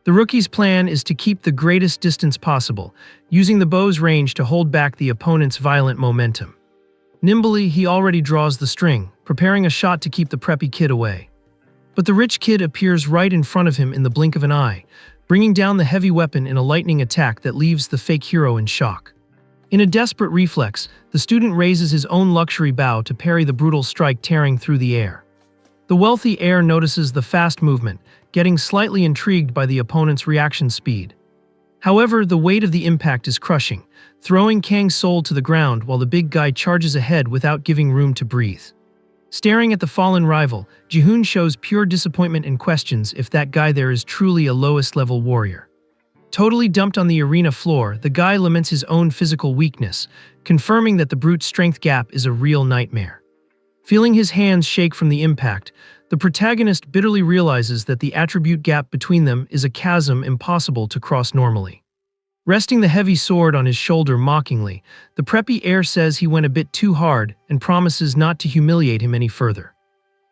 Speaker 1: The rookie's plan is to keep the greatest distance possible, using the bow's range to hold back the opponent's violent momentum. Nimbly, he already draws the string, preparing a shot to keep the preppy kid away. But the rich kid appears right in front of him in the blink of an eye, bringing down the heavy weapon in a lightning attack that leaves the fake hero in shock. In a desperate reflex, the student raises his own luxury bow to parry the brutal strike tearing through the air. The wealthy heir notices the fast movement, getting slightly intrigued by the opponent's reaction speed. However, the weight of the impact is crushing, throwing Kang's soul to the ground while the big guy charges ahead without giving room to breathe. Staring at the fallen rival, Ji-hoon shows pure disappointment and questions if that guy there is truly a lowest-level warrior. Totally dumped on the arena floor, the guy laments his own physical weakness, confirming that the brute strength gap is a real nightmare. Feeling his hands shake from the impact, the protagonist bitterly realizes that the attribute gap between them is a chasm impossible to cross normally. Resting the heavy sword on his shoulder mockingly, the preppy heir says he went a bit too hard and promises not to humiliate him any further.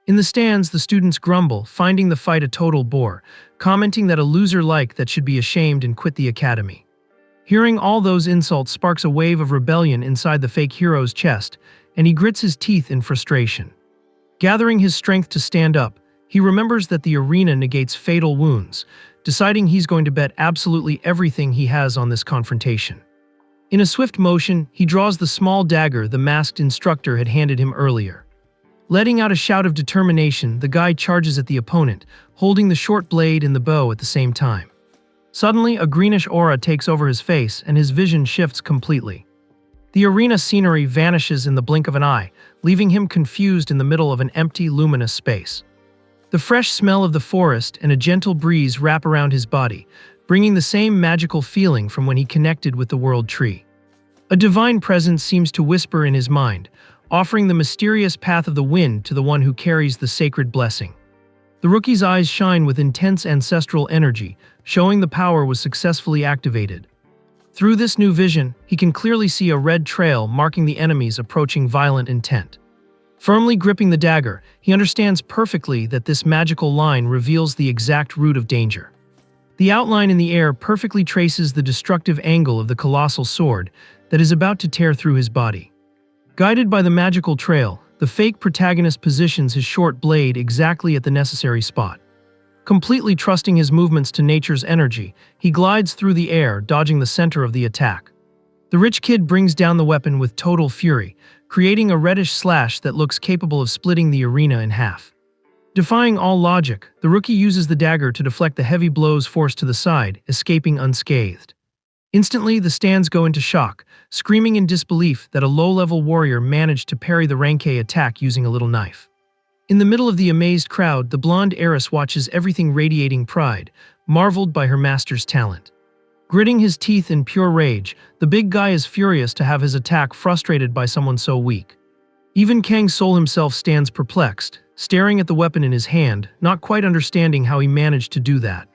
Speaker 1: In the stands, the students grumble, finding the fight a total bore, commenting that a loser like that should be ashamed and quit the academy. Hearing all those insults sparks a wave of rebellion inside the fake hero's chest, and he grits his teeth in frustration. Gathering his strength to stand up, he remembers that the arena negates fatal wounds, deciding he's going to bet absolutely everything he has on this confrontation. In a swift motion, he draws the small dagger the masked instructor had handed him earlier. Letting out a shout of determination, the guy charges at the opponent, holding the short blade and the bow at the same time. Suddenly, a greenish aura takes over his face and his vision shifts completely. The arena scenery vanishes in the blink of an eye, leaving him confused in the middle of an empty, luminous space. The fresh smell of the forest and a gentle breeze wrap around his body, bringing the same magical feeling from when he connected with the world tree. A divine presence seems to whisper in his mind, offering the mysterious path of the wind to the one who carries the sacred blessing. The rookie's eyes shine with intense ancestral energy, showing the power was successfully activated. Through this new vision, he can clearly see a red trail marking the enemy's approaching violent intent. Firmly gripping the dagger, he understands perfectly that this magical line reveals the exact route of danger. The outline in the air perfectly traces the destructive angle of the colossal sword that is about to tear through his body. Guided by the magical trail, the fake protagonist positions his short blade exactly at the necessary spot. Completely trusting his movements to nature's energy, he glides through the air, dodging the center of the attack. The rich kid brings down the weapon with total fury, creating a reddish slash that looks capable of splitting the arena in half. Defying all logic, the rookie uses the dagger to deflect the heavy blows forced to the side, escaping unscathed. Instantly, the stands go into shock, screaming in disbelief that a low-level warrior managed to parry the Ranke attack using a little knife. In the middle of the amazed crowd, the blonde heiress watches everything radiating pride, marveled by her master's talent. Gritting his teeth in pure rage, the big guy is furious to have his attack frustrated by someone so weak. Even Kang Sol himself stands perplexed, staring at the weapon in his hand, not quite understanding how he managed to do that.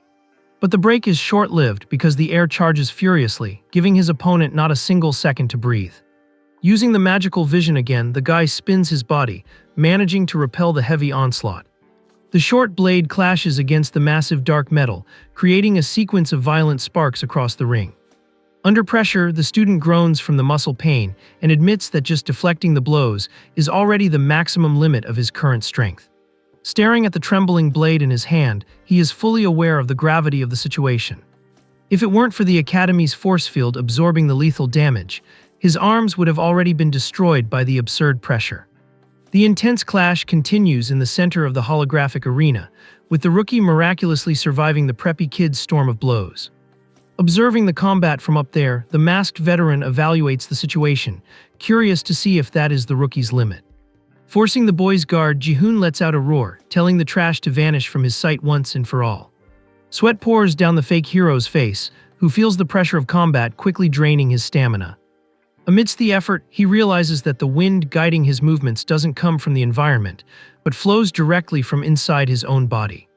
Speaker 1: But the break is short-lived because the air charges furiously, giving his opponent not a single second to breathe. Using the magical vision again, the guy spins his body, managing to repel the heavy onslaught. The short blade clashes against the massive dark metal, creating a sequence of violent sparks across the ring. Under pressure, the student groans from the muscle pain and admits that just deflecting the blows is already the maximum limit of his current strength. Staring at the trembling blade in his hand, he is fully aware of the gravity of the situation. If it weren't for the Academy's force field absorbing the lethal damage, his arms would have already been destroyed by the absurd pressure. The intense clash continues in the center of the holographic arena, with the rookie miraculously surviving the preppy kid's storm of blows. Observing the combat from up there, the masked veteran evaluates the situation, curious to see if that is the rookie's limit. Forcing the boy's guard, Ji-hoon lets out a roar, telling the trash to vanish from his sight once and for all. Sweat pours down the fake hero's face, who feels the pressure of combat quickly draining his stamina. Amidst the effort, he realizes that the wind guiding his movements doesn't come from the environment, but flows directly from inside his own body.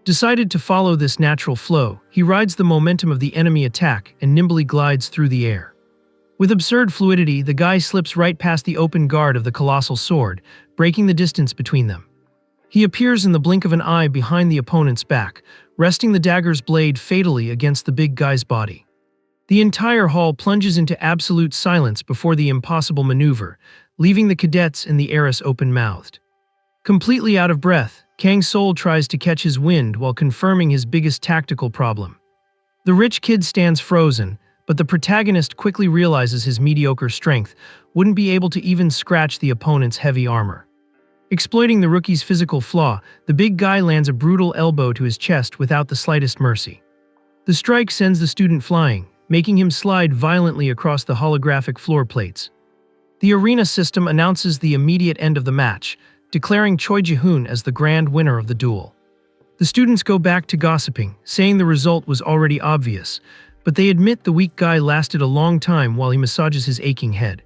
Speaker 1: Decided to follow this natural flow, he rides the momentum of the enemy attack and nimbly glides through the air. With absurd fluidity, the guy slips right past the open guard of the colossal sword, breaking the distance between them. He appears in the blink of an eye behind the opponent's back, resting the dagger's blade fatally against the big guy's body. The entire hall plunges into absolute silence before the impossible maneuver, leaving the cadets and the heiress open-mouthed. Completely out of breath, Kang Sol tries to catch his wind while confirming his biggest tactical problem. The rich kid stands frozen, but the protagonist quickly realizes his mediocre strength wouldn't be able to even scratch the opponent's heavy armor. Exploiting the rookie's physical flaw, the big guy lands a brutal elbow to his chest without the slightest mercy. The strike sends the student flying, making him slide violently across the holographic floor plates. The arena system announces the immediate end of the match, declaring Choi Ji-hoon as the grand winner of the duel. The students go back to gossiping, saying the result was already obvious, but they admit the weak guy lasted a long time while he massages his aching head.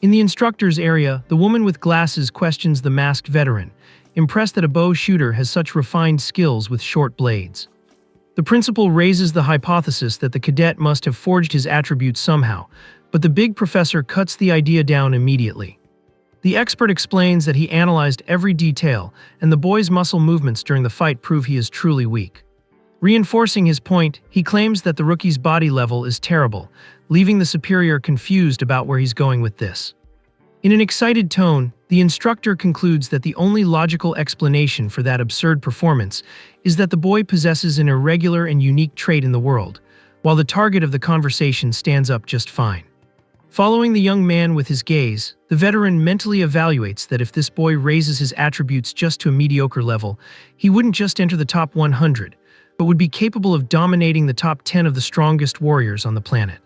Speaker 1: In the instructor's area, the woman with glasses questions the masked veteran, impressed that a bow shooter has such refined skills with short blades. The principal raises the hypothesis that the cadet must have forged his attributes somehow, but the big professor cuts the idea down immediately. The expert explains that he analyzed every detail, and the boy's muscle movements during the fight prove he is truly weak. Reinforcing his point, he claims that the rookie's body level is terrible, leaving the superior confused about where he's going with this. In an excited tone, the instructor concludes that the only logical explanation for that absurd performance is that the boy possesses an irregular and unique trait in the world, while the target of the conversation stands up just fine. Following the young man with his gaze, the veteran mentally evaluates that if this boy raises his attributes just to a mediocre level, he wouldn't just enter the top 100, but would be capable of dominating the top 10 of the strongest warriors on the planet.